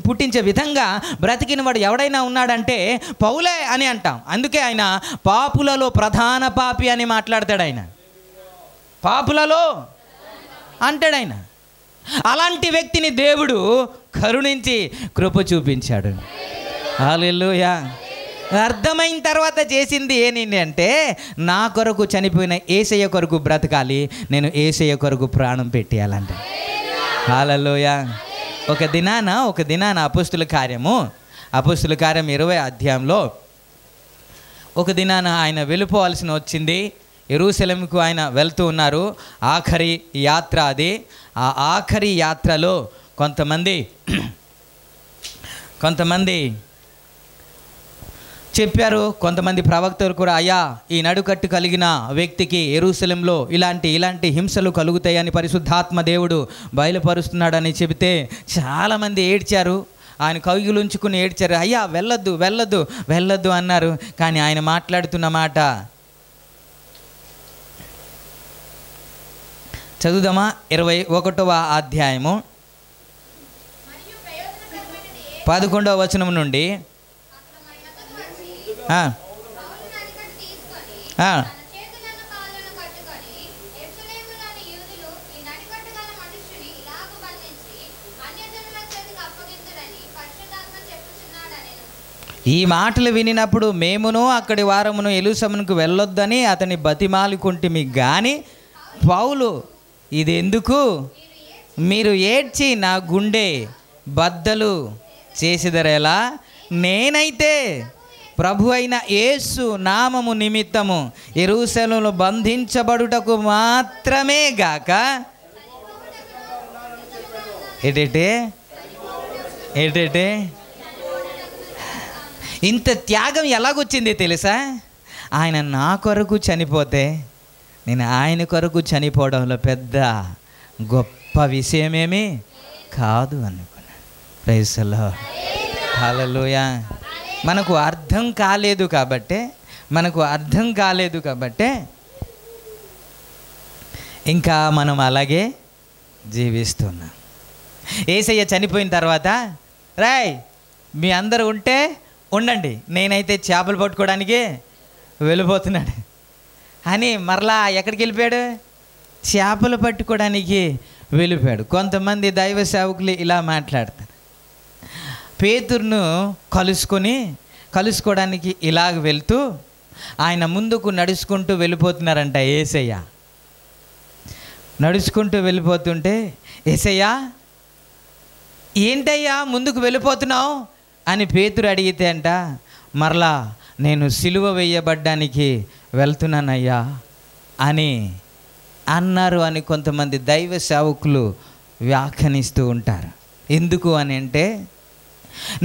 Speaker 1: పుట్టించే విధంగా బ్రతికిన వాడు ఎవడైనా ఉన్నాడంటే పౌలే అని అంటాం. అందుకే ఆయన పాపులలో ప్రధాన పాపి అని మాట్లాడతాడు. ఆయన పాపులలో అంటాడు. ఆయన అలాంటి వ్యక్తిని దేవుడు కరుణించి కృప చూపించాడు. హల్లెలూయా. అర్థమైన తర్వాత చేసింది ఏంటి అంటే, నా కొరకు చనిపోయిన యేసయ్య కొరకు బ్రతకాలి, నేను యేసయ్య కొరకు ప్రాణం పెట్టేయాలంట. హల్లెలూయా. ఒక దినాన అపోస్తుల కార్యం 20వ అధ్యాయంలో ఒక దినాన ఆయన వెళ్ళిపోవాల్సిన వచ్చింది. యెరూషలేముకు ఆయన వెళ్తూ ఉన్నారు. ఆఖరి యాత్ర అది. ఆ ఆఖరి యాత్రలో కొంతమంది చెప్పారు, కొంతమంది ప్రవక్తలు కూడా, అయ్యా ఈ నడుకట్టు కలిగిన వ్యక్తికి యెరూషలేంలో ఇలాంటి హింసలు కలుగుతాయని పరిశుద్ధాత్మ దేవుడు బయలుపరుస్తున్నాడని చెబితే చాలామంది ఏడ్చారు. ఆయన కౌగిలుంచుకుని ఏడ్చారు. అయ్యా వెళ్ళొద్దు వెళ్ళొద్దు వెళ్ళొద్దు అన్నారు. కానీ ఆయన మాట్లాడుతున్న మాట చదువుదామా? 21వ అధ్యాయము 11వ వచనం నుండి ఈ మాటలు వినినప్పుడు మేమును అక్కడి వారమును యెరూషలేమునకు వెళ్ళొద్దని అతని బతిమాలుకుంటిమి. గాని పౌలు, ఇది ఎందుకు? మీరు ఏడ్చి నా గుండె బద్దలు చేసిదరేలా? నేనైతే ప్రభు అయిన యేసు నామము నిమిత్తము యెరూషలేములో బంధించబడుటకు మాత్రమే గాక ఏటేటే ఇంత త్యాగం ఎలాగొచ్చింది తెలుసా? ఆయన నా కొరకు చనిపోతే నేను ఆయన కొరకు చనిపోవడంలో పెద్ద గొప్ప విషయమేమీ కాదు అనుకున్నాను. Praise the Lord. హల్లెలూయా. మనకు అర్థం కాలేదు కాబట్టే ఇంకా మనం అలాగే జీవిస్తున్నాం. యేసయ్య చనిపోయిన తర్వాత, రాయ్ మీ అందరూ ఉంటే ఉండండి, నేనైతే చేపలు పట్టుకోవడానికి వెళ్ళిపోతున్నాడు అని మరలా ఎక్కడికి వెళ్ళిపోయాడు? చేపలు పట్టుకోవడానికి వెళ్ళిపోయాడు. కొంతమంది దైవ సేవకులు ఇలా మాట్లాడతారు, పేతురును కలుసుకోవడానికి ఇలాగ వెళ్తూ ఆయన ముందుకు నడుచుకుంటూ వెళ్ళిపోతున్నారంట. యేసయ్య నడుచుకుంటూ వెళ్ళిపోతుంటే, యేసయ్య ఏంటయ్యా ముందుకు వెళ్ళిపోతున్నావు అని పేతురు అడిగితే అంట, మరలా నేను సిలువ వేయబడ్డానికి వెళ్తున్నానయ్యా అని అన్నారు అని కొంతమంది దైవ సేవకులు వ్యాఖ్యానిస్తూ ఉంటారు. ఎందుకు అని అంటే,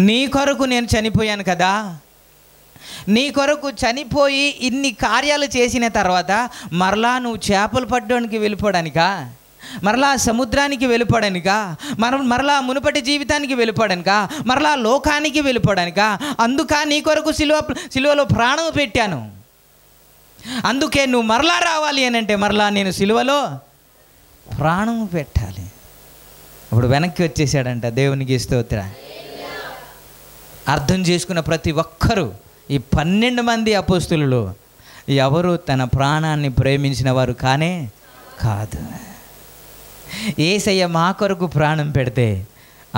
Speaker 1: నీ కొరకు నేను చనిపోయాను కదా, నీ కొరకు చనిపోయి ఇన్ని కార్యాలు చేసిన తర్వాత మరలా నువ్వు చేపలు పట్టడానికి వెళ్ళిపోవడానికా, మరలా సముద్రానికి వెళ్ళిపోవడానికా, మరలా మునుపటి జీవితానికి వెళ్ళిపోవడానికా, మరలా లోకానికి వెళ్ళిపోవడానికా? అందుక నీ కొరకు సిలువలో ప్రాణం పెట్టాను. అందుకే నువ్వు మరలా రావాలి అని అంటే మరలా నేను సిలువలో ప్రాణం పెట్టాలి. అప్పుడు వెనక్కి వచ్చేసాడంట. దేవునికి స్తోత్రం. అర్థం చేసుకున్న ప్రతి ఒక్కరూ, ఈ 12 మంది అపోస్తులు ఎవరు తన ప్రాణాన్ని ప్రేమించిన వారు కానే కాదు. యేసయ్య మా కొరకు ప్రాణం పెడితే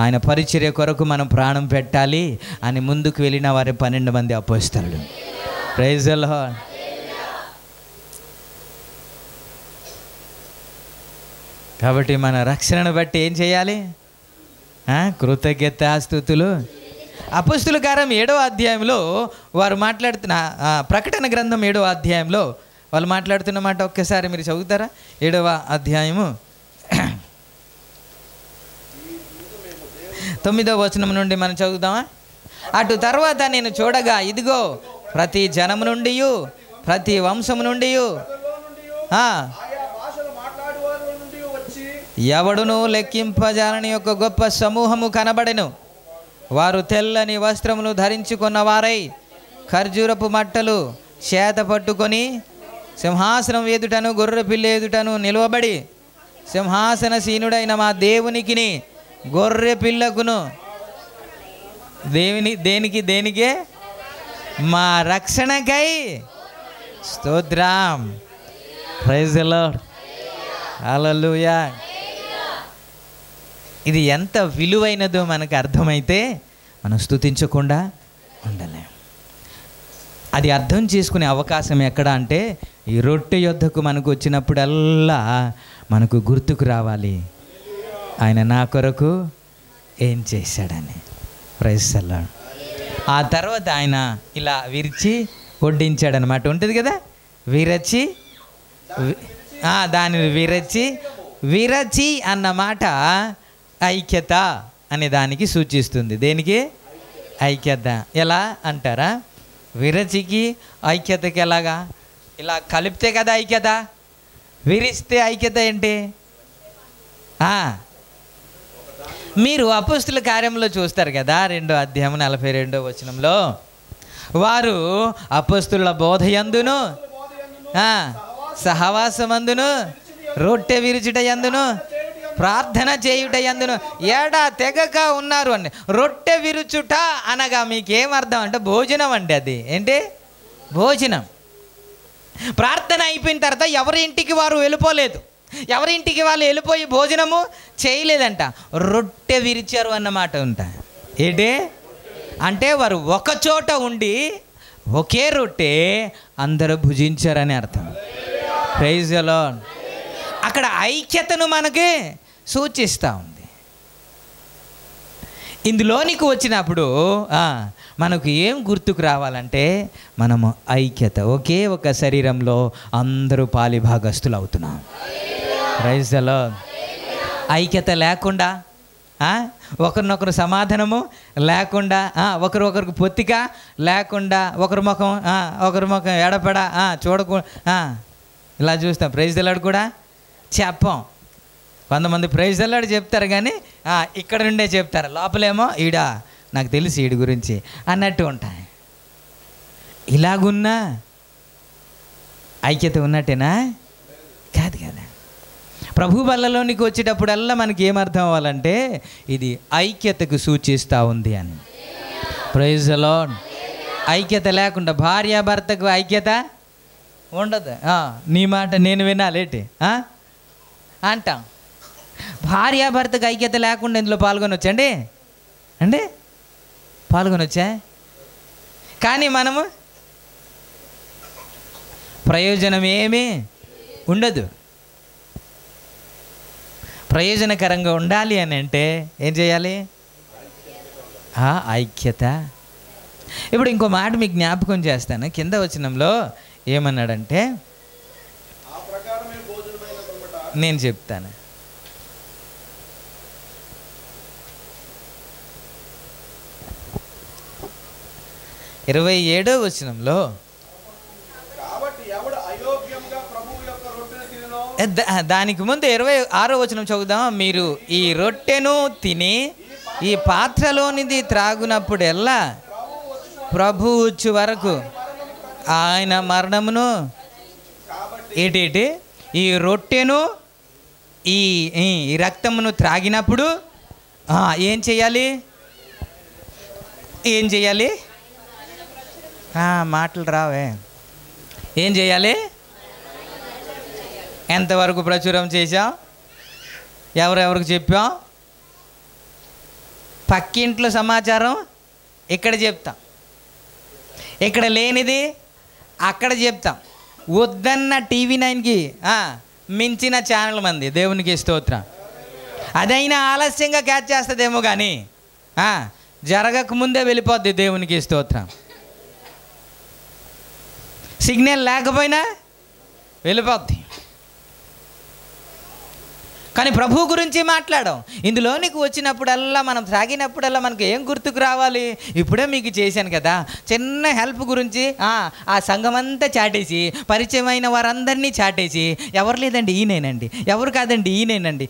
Speaker 1: ఆయన పరిచర్య కొరకు మనం ప్రాణం పెట్టాలి అని ముందుకు వెళ్ళిన వారి 12 మంది అపోస్తలులు. Praise the lord. కాబట్టి మన రక్షణను బట్టి ఏం చేయాలి? కృతజ్ఞతాస్తుతులు. అపోస్తుల కార్యం 7వ అధ్యాయంలో వారు మాట్లాడుతున్న, ప్రకటన గ్రంథం 7వ అధ్యాయంలో వాళ్ళు మాట్లాడుతున్న మాట ఒక్కసారి మీరు చదువుతారా? 7వ అధ్యాయము 9వ వచనం నుండి మనం చదువుదామా? అటు తర్వాత నేను చూడగా, ఇదిగో ప్రతి జనము నుండి, ప్రతి వంశము నుండి, ఎవడును లెక్కింపజాలని ఒక గొప్ప సమూహము కనబడెను. వారు తెల్లని వస్త్రములు ధరించుకున్న వారై ఖర్జూరపు మట్టలు చేత పట్టుకొని సింహాసనం ఎదుటను గొర్రె పిల్ల ఎదుటను నిలవబడి, సింహాసనసీనుడైన మా దేవునికిని గొర్రె పిల్లకును దేనికే మా రక్షణకై స్తోత్రం. Praise the Lord. హల్లెలూయా. ఇది ఎంత విలువైనదో మనకు అర్థమైతే మనం స్తుతించకుండా ఉండలేం. అది అర్థం చేసుకునే అవకాశం ఎక్కడ అంటే, ఈ రొట్టె యొద్దకు మనకు వచ్చినప్పుడల్లా మనకు గుర్తుకు రావాలి, ఆయన నా కొరకు ఏం చేశాడని. Praise the Lord. ఆ తర్వాత ఆయన ఇలా విరిచి వడ్డించాడనమాట. ఉంటుంది కదా, విరచి, దాని విరచి అన్న మాట ఐక్యత అనే దానికి సూచిస్తుంది. దేనికి? ఐక్యత. ఎలా అంటారా? విరచికి ఐక్యతకి ఎలాగా? ఇలా కలిపితే కదా ఐక్యత. విరిస్తే ఐక్యత ఏంటి? మీరు అపోస్తుల కార్యంలో చూస్తారు కదా, 2వ అధ్యాయం 42వ వచనంలో, వారు అపోస్తుల బోధయందును సహవాసమందును రొట్టె విరుచుట యందును ప్రార్థన చేయుట యందును తెగక ఉన్నారు అండి. రొట్టె విరుచుట అనగా మీకేమర్థం అంటే భోజనం అండి. అది ఏంటి? భోజనం. ప్రార్థన అయిపోయిన తర్వాత ఎవరి ఇంటికి వారు వెళ్ళిపోలేదు, ఎవరింటికి వాళ్ళు వెళ్ళిపోయి భోజనము చేయలేదంట, రొట్టె విరిచారు అన్నమాట ఉంటాయి. ఏంటి అంటే వారు ఒకచోట ఉండి ఒకే రొట్టె అందరూ భుజించారని అర్థం. Praise the Lord. అక్కడ ఐక్యతను మనకి సూచిస్తూ ఉంది. ఇందులోనికి వచ్చినప్పుడు మనకు ఏం గుర్తుకు రావాలంటే, మనము ఐక్యత, ఒకే ఒక శరీరంలో అందరూ పాలిభాగస్తులు అవుతున్నాం. Praise the Lord. ఐక్యత లేకుండా, ఒకరినొకరు సమాధానము లేకుండా, ఒకరికి పొత్తిక లేకుండా, ఒకరి ముఖం ఎడపడ చూడకుండా ఇలా చూస్తాం. ప్రైజ్ ది లార్డ్ కూడా చెప్పం. కొంతమంది ప్రైజ్ ది లార్డ్ చెప్తారు కానీ ఇక్కడ నుండే చెప్తారు, లోపలేమో నాకు తెలిసి ఈడి గురించి అన్నట్టు ఉంటాయి. ఇలాగున్నా ఐక్యత ఉన్నట్టేనా? కాదు కదా. ప్రభు బల్లలోనికి వచ్చేటప్పుడల్లా మనకి ఏమర్థం అవ్వాలంటే, ఇది ఐక్యతకు సూచిస్తూ ఉంది అని. Praise the Lord. ఐక్యత లేకుండా భార్యాభర్తకు ఐక్యత ఉండదు. నీ మాట నేను వినాలేటి అంటాం. భార్యాభర్తకు ఐక్యత లేకుండా ఇందులో పాల్గొనొచ్చండి పాల్గొనొచ్చా? కానీ మనము ప్రయోజనం ఏమీ ఉండదు. ప్రయోజనకరంగా ఉండాలి అని అంటే ఏం చేయాలి? ఐక్యత. ఇప్పుడు ఇంకో మాట మీకు జ్ఞాపకం చేస్తాను. కింద వచనంలో ఏమన్నాడంటే, నేను చెప్తాను. 27వ వచనంలో దానికి ముందు 26వ వచనం చదువుదాం. మీరు ఈ రొట్టెను తిని ఈ పాత్రలోనిది త్రాగునప్పుడెల్లా ప్రభు వచ్చే వరకు ఆయన మరణమును ఏంటి ఈ రొట్టెను ఈ రక్తమును త్రాగినప్పుడు ఏం చేయాలి? మాటలు రావే. ఏం చేయాలి? ఎంతవరకు ప్రచురం చేశాం? ఎవరెవరికి చెప్పాం? పక్కింట్లో సమాచారం ఇక్కడ చెప్తాం, ఇక్కడ లేనిది అక్కడ చెప్తాం. వద్దన్న TV9కి మించిన ఛానల్ మంది. దేవునికి స్తోత్రం. అదైనా ఆలస్యంగా క్యాచ్ చేస్తుందేమో కానీ జరగక ముందే వెళ్ళిపోద్ది. దేవునికి స్తోత్రం. సిగ్నల్ లేకపోయినా వెళ్ళిపోద్ది. కానీ ప్రభు గురించి మాట్లాడాం. ఇందులోనికి వచ్చినప్పుడల్లా, మనం తాగినప్పుడల్లా మనకు ఏం గుర్తుకు రావాలి? ఇప్పుడే మీకు చేశాను కదా చిన్న హెల్ప్ గురించి. ఆ సంఘం అంతా చాటేసి, పరిచయమైన వారందరినీ చాటేసి, ఎవరు లేదండి ఈయనేనండి, ఎవరు కాదండి ఈయనేనండి,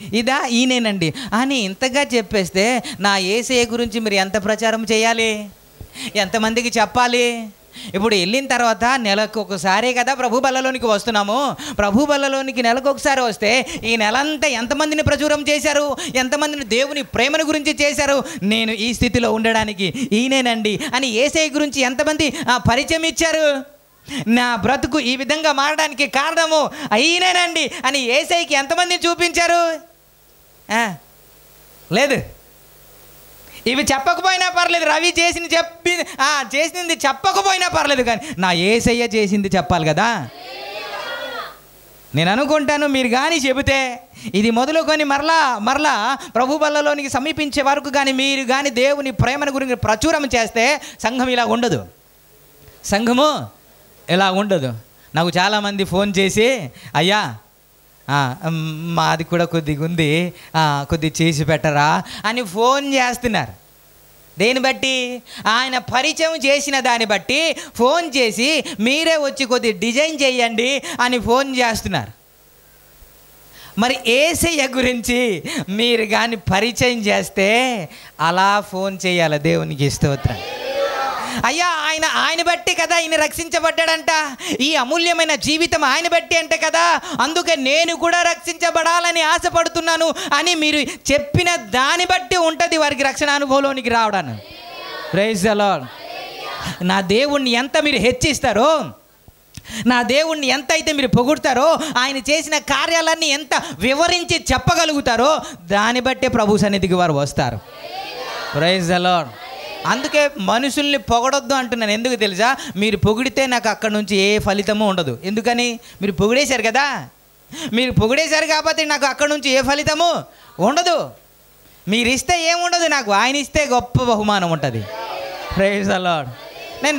Speaker 1: ఈయనేనండి అని ఇంతగా చెప్పేస్తే నా యేసయ్య గురించి మీరు ఎంత ప్రచారం చేయాలి? ఎంతమందికి చెప్పాలి? ఇప్పుడు వెళ్ళిన తర్వాత నెలకు ఒకసారే కదా ప్రభు బల్లలోనికి వస్తున్నాము. ప్రభు బల్లలోనికి నెలకు ఒకసారి వస్తే ఈ నెలంతా ఎంతమందిని ప్రచురం చేశారు? ఎంతమందిని దేవుని ప్రేమను గురించి చేశారు? నేను ఈ స్థితిలో ఉండడానికి ఈయనేనండి అని యేసయ్య గురించి ఎంతమంది పరిచయం ఇచ్చారు? నా బ్రతుకు ఈ విధంగా మారడానికి కారణము ఈయనేనండి అని యేసయ్యకి ఎంతమంది చూపించారు? లేదు. ఇవి చెప్పకపోయినా పర్లేదు, రవి చేసింది చెప్పకపోయినా పర్లేదు, కానీ నా యేసయ్య చేసింది చెప్పాలి కదా. నేను అనుకుంటాను మీరు కానీ చెబితే ఇది మొదలుకొని మరలా ప్రభు బల్లలోనికి సమీపించే వరకు కానీ మీరు కానీ దేవుని ప్రేమను గురించి ప్రచురం చేస్తే సంఘం ఇలా ఉండదు. సంఘము ఇలా ఉండదు. నాకు చాలామంది ఫోన్ చేసి, అయ్యా మాది కూడా కొద్దిగా ఉంది, కొద్దిగా చేసి పెట్టరా అని ఫోన్ చేస్తున్నారు. దేని బట్టి? ఆయన పరిచయం చేసిన దాన్ని బట్టి ఫోన్ చేసి మీరే వచ్చి కొద్దిగా డిజైన్ చేయండి అని ఫోన్ చేస్తున్నారు. మరి యేసయ్య గురించి మీరు కానీ పరిచయం చేస్తే అలా ఫోన్ చేయాలి. దేవునికి స్తోత్రం. అయ్యా ఆయన బట్టి కదా ఈయన రక్షించబడ్డాడంట, ఈ అమూల్యమైన జీవితం ఆయన బట్టి అంటే కదా, అందుకే నేను కూడా రక్షించబడాలని ఆశపడుతున్నాను అని మీరు చెప్పిన దాన్ని బట్టి ఉంటుంది వారికి రక్షణ అనుభవంలోనికి రావడానికి. Praise the Lord. నా దేవుణ్ణి ఎంత మీరు హెచ్చిస్తారో, నా దేవుణ్ణి ఎంత అయితే మీరు పొగుడతారో, ఆయన చేసిన కార్యాలన్నీ ఎంత వివరించి చెప్పగలుగుతారో దాన్ని బట్టే ప్రభు సన్నిధికి వారు వస్తారు. Praise the Lord. అందుకే మనుషుల్ని పొగడొద్దు అంటున్నాను. ఎందుకు తెలుసా? మీరు పొగిడితే నాకు అక్కడి నుంచి ఏ ఫలితము ఉండదు. ఎందుకని? మీరు పొగిడేశారు కదా. మీరు పొగిడేశారు కాబట్టి నాకు అక్కడి నుంచి ఏ ఫలితము ఉండదు. మీరు ఇస్తే ఏముండదు నాకు, ఆయన ఇస్తే గొప్ప బహుమానం ఉంటుంది. Praise the Lord. నేను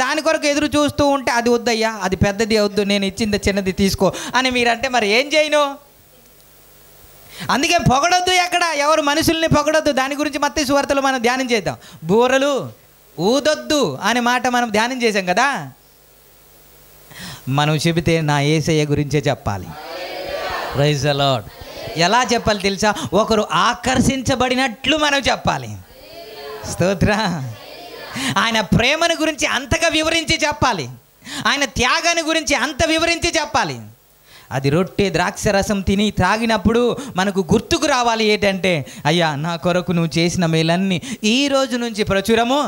Speaker 1: దాని కొరకు ఎదురు చూస్తూ ఉంటే అది వద్దయ్యా, అది పెద్దది వద్దు, నేను ఇచ్చింది చిన్నది తీసుకో అని మీరంటే మరి ఏం చేయను? అందుకే పొగడొద్దు. ఎక్కడ ఎవరు మనుషుల్ని పొగడొద్దు. దాని గురించి మత్తయి సువార్తలో మనం ధ్యానం చేద్దాం. బూరలు ఊదొద్దు అనే మాట మనం ధ్యానం చేసాం కదా. మనం చెబితే నా యేసయ్య గురించే చెప్పాలి. Praise the Lord. ఎలా చెప్పాలి తెలుసా? ఒకరు ఆకర్షించబడినట్లు మనం చెప్పాలి. స్తోత్రం. ఆయన ప్రేమను గురించి అంతగా వివరించి చెప్పాలి. ఆయన త్యాగాన్ని గురించి అంత వివరించి చెప్పాలి. అది రొట్టె ద్రాక్షరసం తిని త్రాగినప్పుడు మనకు గుర్తుకు రావాలి ఏంటంటే, అయ్యా నా కొరకు నువ్వు చేసిన మేలన్నీ ఈ రోజు నుంచి ప్రచురము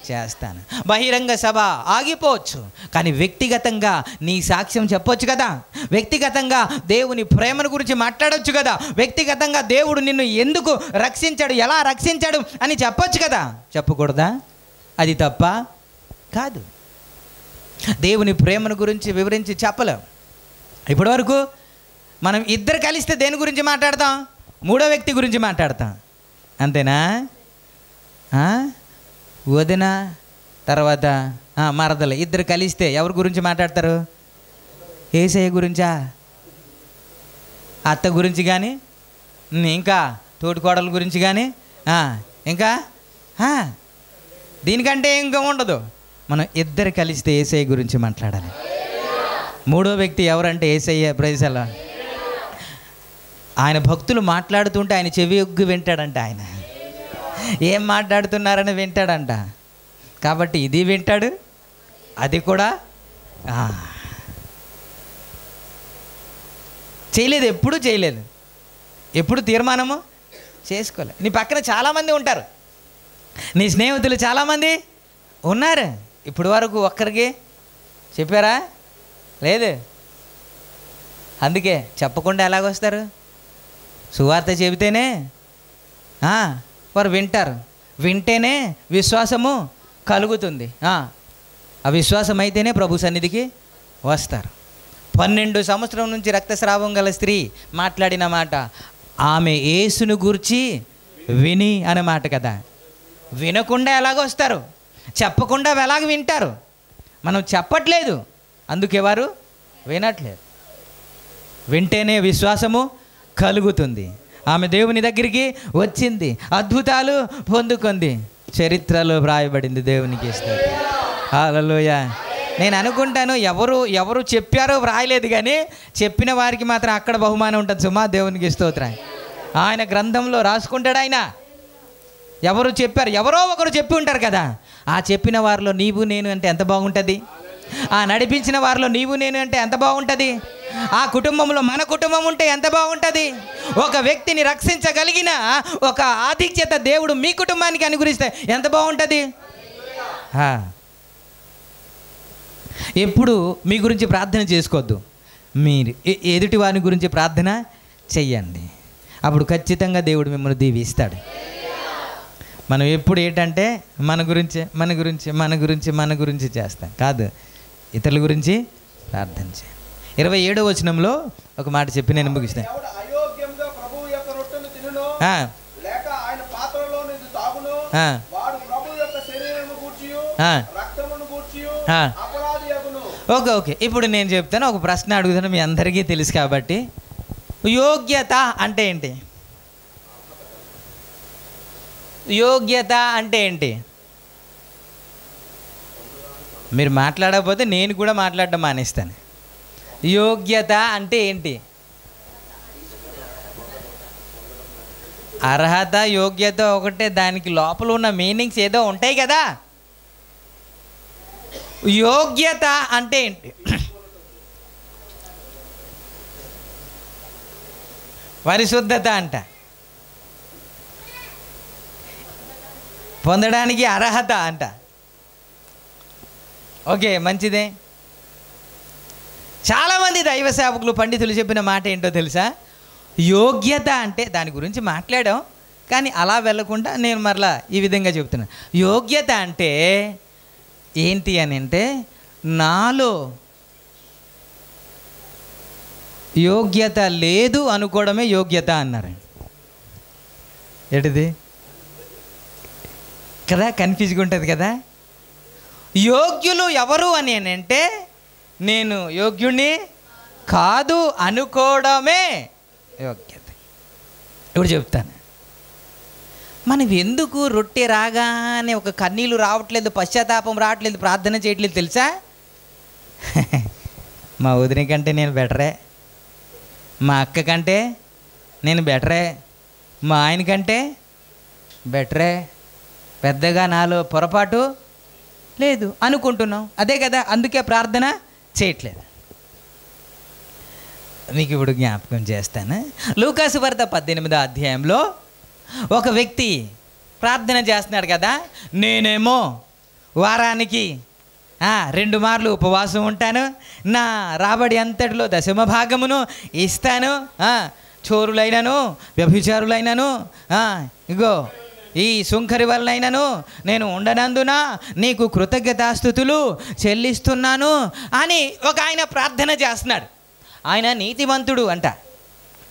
Speaker 1: చేస్తాను. బహిరంగ సభ ఆగిపోవచ్చు, కానీ వ్యక్తిగతంగా నీ సాక్ష్యం చెప్పొచ్చు కదా. వ్యక్తిగతంగా దేవుని ప్రేమను గురించి మాట్లాడొచ్చు కదా. వ్యక్తిగతంగా దేవుడు నిన్ను ఎందుకు రక్షించాడు, ఎలా రక్షించాడు అని చెప్పొచ్చు కదా. చెప్పకూడదా? అది తప్ప కాదు. దేవుని ప్రేమను గురించి వివరించి చెప్పలేం. ఇప్పటి వరకు మనం ఇద్దరు కలిస్తే దేని గురించి మాట్లాడతాం? మూడో వ్యక్తి గురించి మాట్లాడతాం. అంతేనా? వదిన తర్వాత మరదలు ఇద్దరు కలిస్తే ఎవరి గురించి మాట్లాడతారు? యేసయ్య గురించా? అత్త గురించి కానీ, ఇంకా తోటికోడల గురించి కానీ, ఇంకా దీనికంటే ఇంకా ఉండదు. మనం ఇద్దరు కలిస్తే యేసయ్య గురించి మాట్లాడాలి. మూడో వ్యక్తి ఎవరంటే యేసయ్య. ప్రైజ్ అలా. ఆయన భక్తులు మాట్లాడుతుంటే ఆయన చెవి ఒగ్గు వింటాడంట. ఆయన ఏం మాట్లాడుతున్నారని వింటాడంట. కాబట్టి ఇది వింటాడు, అది కూడా చేయలేదు, ఎప్పుడు చేయలేదు, ఎప్పుడు తీర్మానము చేసుకోలేదు. నీ పక్కన చాలామంది ఉంటారు, నీ స్నేహితులు చాలామంది ఉన్నారు, ఇప్పుడు వరకు ఒక్కరికి చెప్పారా? లేదు. అందుకే చెప్పకుండా ఎలాగొస్తారు? సువార్త చెబితేనే వారు వింటారు, వింటేనే విశ్వాసము కలుగుతుంది. ఆ విశ్వాసం అయితేనే ప్రభు సన్నిధికి వస్తారు. 12 సంవత్సరం నుంచి రక్తస్రావం గల స్త్రీ మాట్లాడిన మాట, ఆమె యేసును గూర్చి విని అనే మాట కదా. వినకుండా ఎలాగొస్తారు? చెప్పకుండా ఎలాగ వింటారు? మనం చెప్పట్లేదు, అందుకే వారు వినట్లేదు. వింటేనే విశ్వాసము కలుగుతుంది. ఆమె దేవుని దగ్గరికి వచ్చింది, అద్భుతాలు పొందుకుంది, చరిత్రలో వ్రాయబడింది. దేవునికి ఇస్తారు. హల్లెలూయా. నేను అనుకుంటాను ఎవరు చెప్పారో వ్రాయలేదు, కానీ చెప్పిన వారికి మాత్రం అక్కడ బహుమానం ఉంటుంది సుమా. దేవునికి స్తోత్రం. ఆయన గ్రంథంలో రాసుకుంటాడు ఆయన. ఎవరు చెప్పారు? ఎవరో ఒకరు చెప్పి ఉంటారు కదా. ఆ చెప్పిన వారిలో నీవు నేను అంటే ఎంత బాగుంటుంది. ఆ నడిపించిన వారిలో నీవు నేను అంటే ఎంత బాగుంటుంది. ఆ కుటుంబంలో మన కుటుంబం ఉంటే ఎంత బాగుంటుంది. ఒక వ్యక్తిని రక్షించగలిగిన ఒక ఆధిక్యత దేవుడు మీ కుటుంబానికి అనుగ్రహిస్తే ఎంత బాగుంటుంది. ఎప్పుడు మీ గురించి ప్రార్థన చేసుకోవద్దు, మీరు ఎదుటి వారి గురించి ప్రార్థన చెయ్యండి. అప్పుడు ఖచ్చితంగా దేవుడు మిమ్మల్ని దీవిస్తాడు. మనం ఎప్పుడు ఏంటంటే మన గురించి చేస్తాం కాదు, ఇతరుల గురించి ప్రార్థన చేయాలి. 27వ వచనంలో ఒక మాట చెప్పి నేను ముగిస్తాను. ఓకే, ఇప్పుడు నేను చెప్తాను. ఒక ప్రశ్న అడుగుతాను, మీ అందరికీ తెలుసు కాబట్టి. యోగ్యత అంటే ఏంటి? యోగ్యత అంటే ఏంటి? మీరు మాట్లాడకపోతే నేను కూడా మాట్లాడడం మానేస్తాను. యోగ్యత అంటే ఏంటి? అర్హత, యోగ్యత ఒకటే, దానికి లోపల ఉన్న మీనింగ్స్ ఏదో ఉంటాయి కదా. యోగ్యత అంటే ఏంటి? పరిశుద్ధత అంట, పొందడానికి అర్హత అంట. ఓకే, మంచిదే. చాలామంది దైవ సేవకులు, పండితులు చెప్పిన మాట ఏంటో తెలుసా? యోగ్యత అంటే దాని గురించి మాట్లాడాం, కానీ అలా వెళ్ళకుండా నేను మరలా ఈ విధంగా చెప్తున్నాను. యోగ్యత అంటే ఏంటి అని అంటే, నాలో యోగ్యత లేదు అనుకోవడమే యోగ్యత అన్నారు. ఏంటిది కదా, కన్ఫ్యూజ్గా ఉంటుంది కదా. యోగ్యులు ఎవరు అని అంటే, నేను యోగ్యుణ్ణి కాదు అనుకోవడమే యోగ్యత. ఇప్పుడు చెప్తాను. మనం ఎందుకు రొట్టె రాగానే ఒక కన్నీళ్ళు రావట్లేదు, పశ్చాత్తాపం రావట్లేదు, ప్రార్థన చేయట్లేదు తెలుసా? మా వదిన కంటే నేను బెటరే, మా అక్క కంటే నేను బెటరే, మా ఆయన కంటే బెటరే, పెద్దగా నాలో పొరపాటు లేదు అనుకుంటున్నాం. అదే కదా, అందుకే ప్రార్థన చేయట్లేదు. మీకు ఇప్పుడు జ్ఞాపకం చేస్తాను. లూకాసు వార్త 18వ అధ్యాయంలో ఒక వ్యక్తి ప్రార్థన చేస్తున్నాడు కదా. నేనేమో వారానికి 2 మార్లు ఉపవాసం ఉంటాను, నా రాబడి అంతటిలో 10వ భాగమును ఇస్తాను, చోరులైనను వ్యభిచారులైనను ఇగో ఈ సుంకరి వలనైనను నేను ఉండనందున నీకు కృతజ్ఞతాస్తుతులు చెల్లిస్తున్నాను అని ఒక ఆయన ప్రార్థన చేస్తున్నాడు. ఆయన నీతిమంతుడు అంట,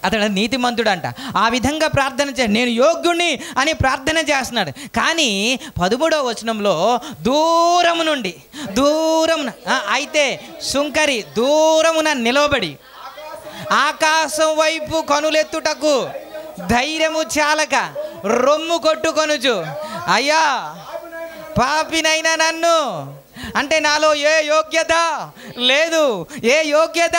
Speaker 1: అతడు నీతిమంతుడు అంట. ఆ విధంగా ప్రార్థన నేను యోగ్యుణ్ణి అని ప్రార్థన చేస్తున్నాడు. కానీ 13వ వచనంలో దూరమున అయితే సుంకరి దూరమున నిలవబడి ఆకాశం వైపు కనులెత్తుటకు ధైర్యము చాలక రొమ్ము కొట్టుకొనుచు, అయ్యా పాపినైనా నన్ను అంటే నాలో ఏ యోగ్యత లేదు, ఏ యోగ్యత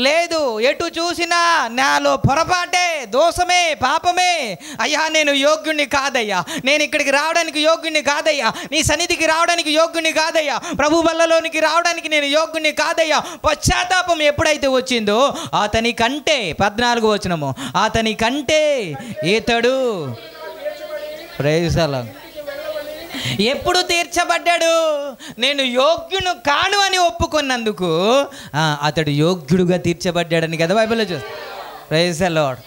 Speaker 1: లేదు, ఎటు చూసినా నాలో పొరపాటే, దోషమే, పాపమే. అయ్యా నేను యోగ్యుణ్ణి కాదయ్యా, నేను ఇక్కడికి రావడానికి యోగ్యుణ్ణి కాదయ్యా, నీ సన్నిధికి రావడానికి యోగ్యుణ్ణి కాదయ్యా, ప్రభు బల్లలోనికి రావడానికి నేను యోగ్యుణ్ణి కాదయ్యా. పశ్చాత్తాపం ఎప్పుడైతే వచ్చిందో అతని కంటే 14వ వచనము, అతని కంటే ఇతడు ప్రైజ్ ది లార్డ్ ఎప్పుడు తీర్చబడ్డాడు? నేను యోగ్యును కాను అని ఒప్పుకున్నందుకు అతడు యోగ్యుడుగా తీర్చబడ్డాడని కదా బైబిల్లో చూస్తాం. Praise the Lord.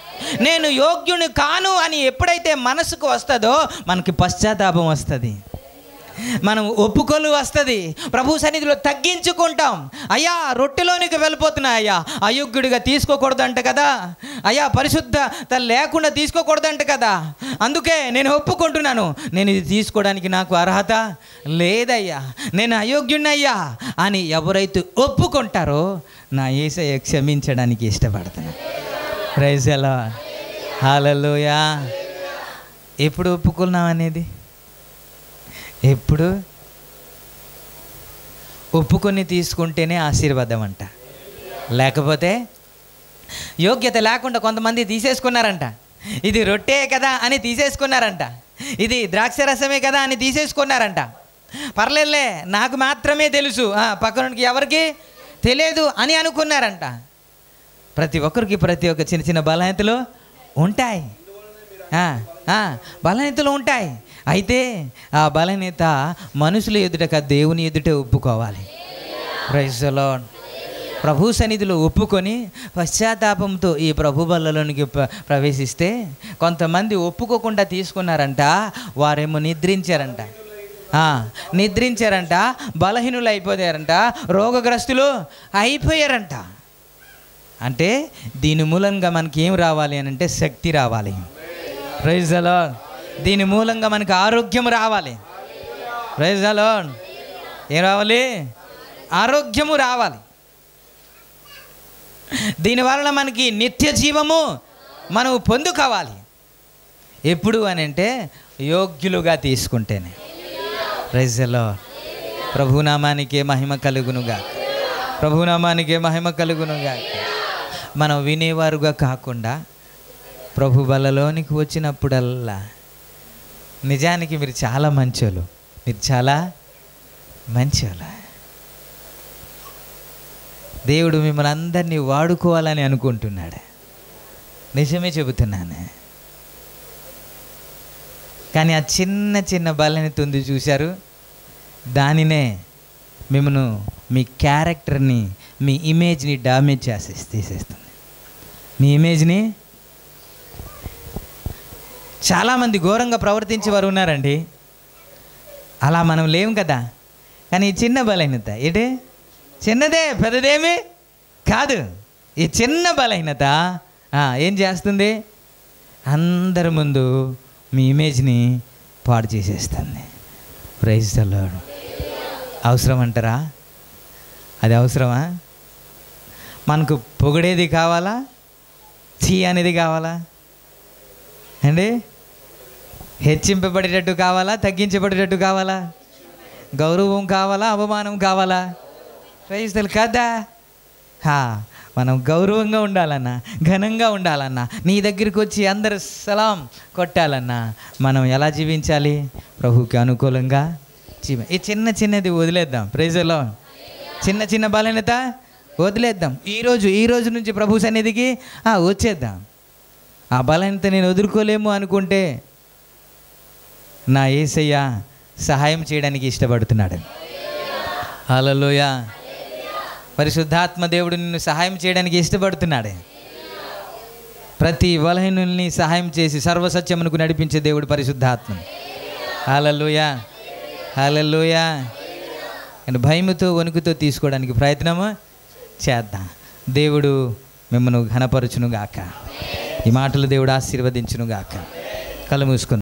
Speaker 1: నేను యోగ్యుని కాను అని ఎప్పుడైతే మనసుకు వస్తుందో మనకి పశ్చాత్తాపం వస్తుంది, మనం ఒప్పుకోలు వస్తుంది, ప్రభు సన్నిధిలో తగ్గించుకుంటాం. అయ్యా రొట్టెలోనికి వెళ్ళిపోతున్నా, అయ్యా అయోగ్యుడిగా తీసుకోకూడదంట కదా, అయ్యా పరిశుద్ధత లేకుండా తీసుకోకూడదంట కదా, అందుకే నేను ఒప్పుకుంటున్నాను, నేను ఇది తీసుకోవడానికి నాకు అర్హత లేదయ్యా, నేను అయోగ్యుడినయ్యా అని ఎవరైతే ఒప్పుకుంటారో నా యేసయ్య క్షమించడానికి ఇష్టపడుతున్నా. Praise the Lord. హల్లెలూయా. ఎప్పుడు ఒప్పుకున్నాం అనేది? ఎప్పుడు ఒప్పుకొని తీసుకుంటేనే ఆశీర్వాదం అంట, లేకపోతే యోగ్యత లేకుండా కొంతమంది తీసేసుకున్నారంట. ఇది రొట్టె కదా అని తీసేసుకున్నారంట, ఇది ద్రాక్షరసమే కదా అని తీసేసుకున్నారంట. పర్లేదులే నాకు మాత్రమే తెలుసు, పక్కనకి ఎవరికి తెలియదు అని అనుకున్నారంట. ప్రతి ఒక్కరికి ప్రతి ఒక్క చిన్న చిన్న బలహీనతలు ఉంటాయి, బలహీనతలు ఉంటాయి. అయితే ఆ బలహీనత మనుషుల ఎదుట దేవుని ఎదుట ఒప్పుకోవాలి. Praise the lord. ప్రభు సన్నిధిలో ఒప్పుకొని పశ్చాత్తాపంతో ఈ ప్రభు బల్లలోనికి ప్రవేశిస్తే కొంతమంది ఒప్పుకోకుండా తీసుకున్నారంట, వారేమో నిద్రించారంట, బలహీనులు అయిపోయారంట, రోగగ్రస్తులు అయిపోయారంట. అంటే దీని మూలంగా మనకి ఏం రావాలి అని అంటే శక్తి రావాలి. Praise the Lord. దీని మూలంగా మనకు ఆరోగ్యం రావాలి. Praise the Lord. ఏం రావాలి? ఆరోగ్యము రావాలి. దీనివలన మనకి నిత్య జీవము మనం పొందుకోవాలి. ఎప్పుడు అని అంటే యోగ్యులుగా తీసుకుంటేనే. Praise the Lord. ప్రభునామానికే మహిమ కలుగునుగా, ప్రభునామానికే మహిమ కలుగునుగా. మనం వినేవారుగా కాకుండా ప్రభు బల్లలోనికి వచ్చినప్పుడల్లా నిజానికి మీరు చాలా మంచోళ్ళు, మీరు చాలా మంచోళ్ళు. దేవుడు మిమ్మల్ని అందరినీ వాడుకోవాలని అనుకుంటున్నాడు. నిజమే చెబుతున్నాను. కానీ ఆ చిన్న చిన్న బలహీనత ఉంది చూశారు, దానినే మిమ్మల్ని, మీ క్యారెక్టర్ని, మీ ఇమేజ్ని డామేజ్ తీసేస్తుంది. మీ ఇమేజ్ని చాలామంది ఘోరంగా ప్రవర్తించేవారు ఉన్నారండి. అలా మనం లేము కదా. కానీ ఈ చిన్న బలహీనత ఏంటి? చిన్నదే, పెద్దదేమీ కాదు. ఈ చిన్న బలహీనత ఏం చేస్తుంది? అందరి ముందు మీ ఇమేజ్ని పాడు చేసేస్తుంది. Praise the Lord. అవసరం అంటారా? అది అవసరమా? మనకు పొగిడేది కావాలా, చీ అనేది కావాలా అండి? హెచ్చింపబడేటట్టు కావాలా, తగ్గించబడేటట్టు కావాలా? గౌరవం కావాలా, అవమానం కావాలా? ప్రైజ్ ది లార్డ్ కదా. మనం గౌరవంగా ఉండాలన్నా, ఘనంగా ఉండాలన్నా, నీ దగ్గరికి వచ్చి అందరు సలాం కొట్టాలన్నా మనం ఎలా జీవించాలి? ప్రభుకి అనుకూలంగా ఈ చిన్న చిన్నది వదిలేద్దాం. Praise the Lord. చిన్న చిన్న బలహీనత వదిలేద్దాం. ఈ రోజు నుంచి ప్రభు సన్నిధికి వచ్చేద్దాం. ఆ బలహీనత నేను వదులుకోలేము అనుకుంటే నా యేసయ్య సహాయం చేయడానికి ఇష్టపడుతున్నాడు. హల్లెలూయా. పరిశుద్ధాత్మ దేవుడు నిన్ను సహాయం చేయడానికి ఇష్టపడుతున్నాడు. ప్రతి బలహీనుల్ని సహాయం చేసి సర్వసత్యమునకు నడిపించే దేవుడు పరిశుద్ధాత్మ. హల్లెలూయా, హల్లెలూయా. అండ్ భయముతో వణుకుతో తీసుకోవడానికి ప్రయత్నము చేద్దాం. దేవుడు మిమ్మల్ని ఘనపరచునుగాక. ఈ మాటలు దేవుడు ఆశీర్వదించునుగాక. కళ్ళు మూసుకుందాం.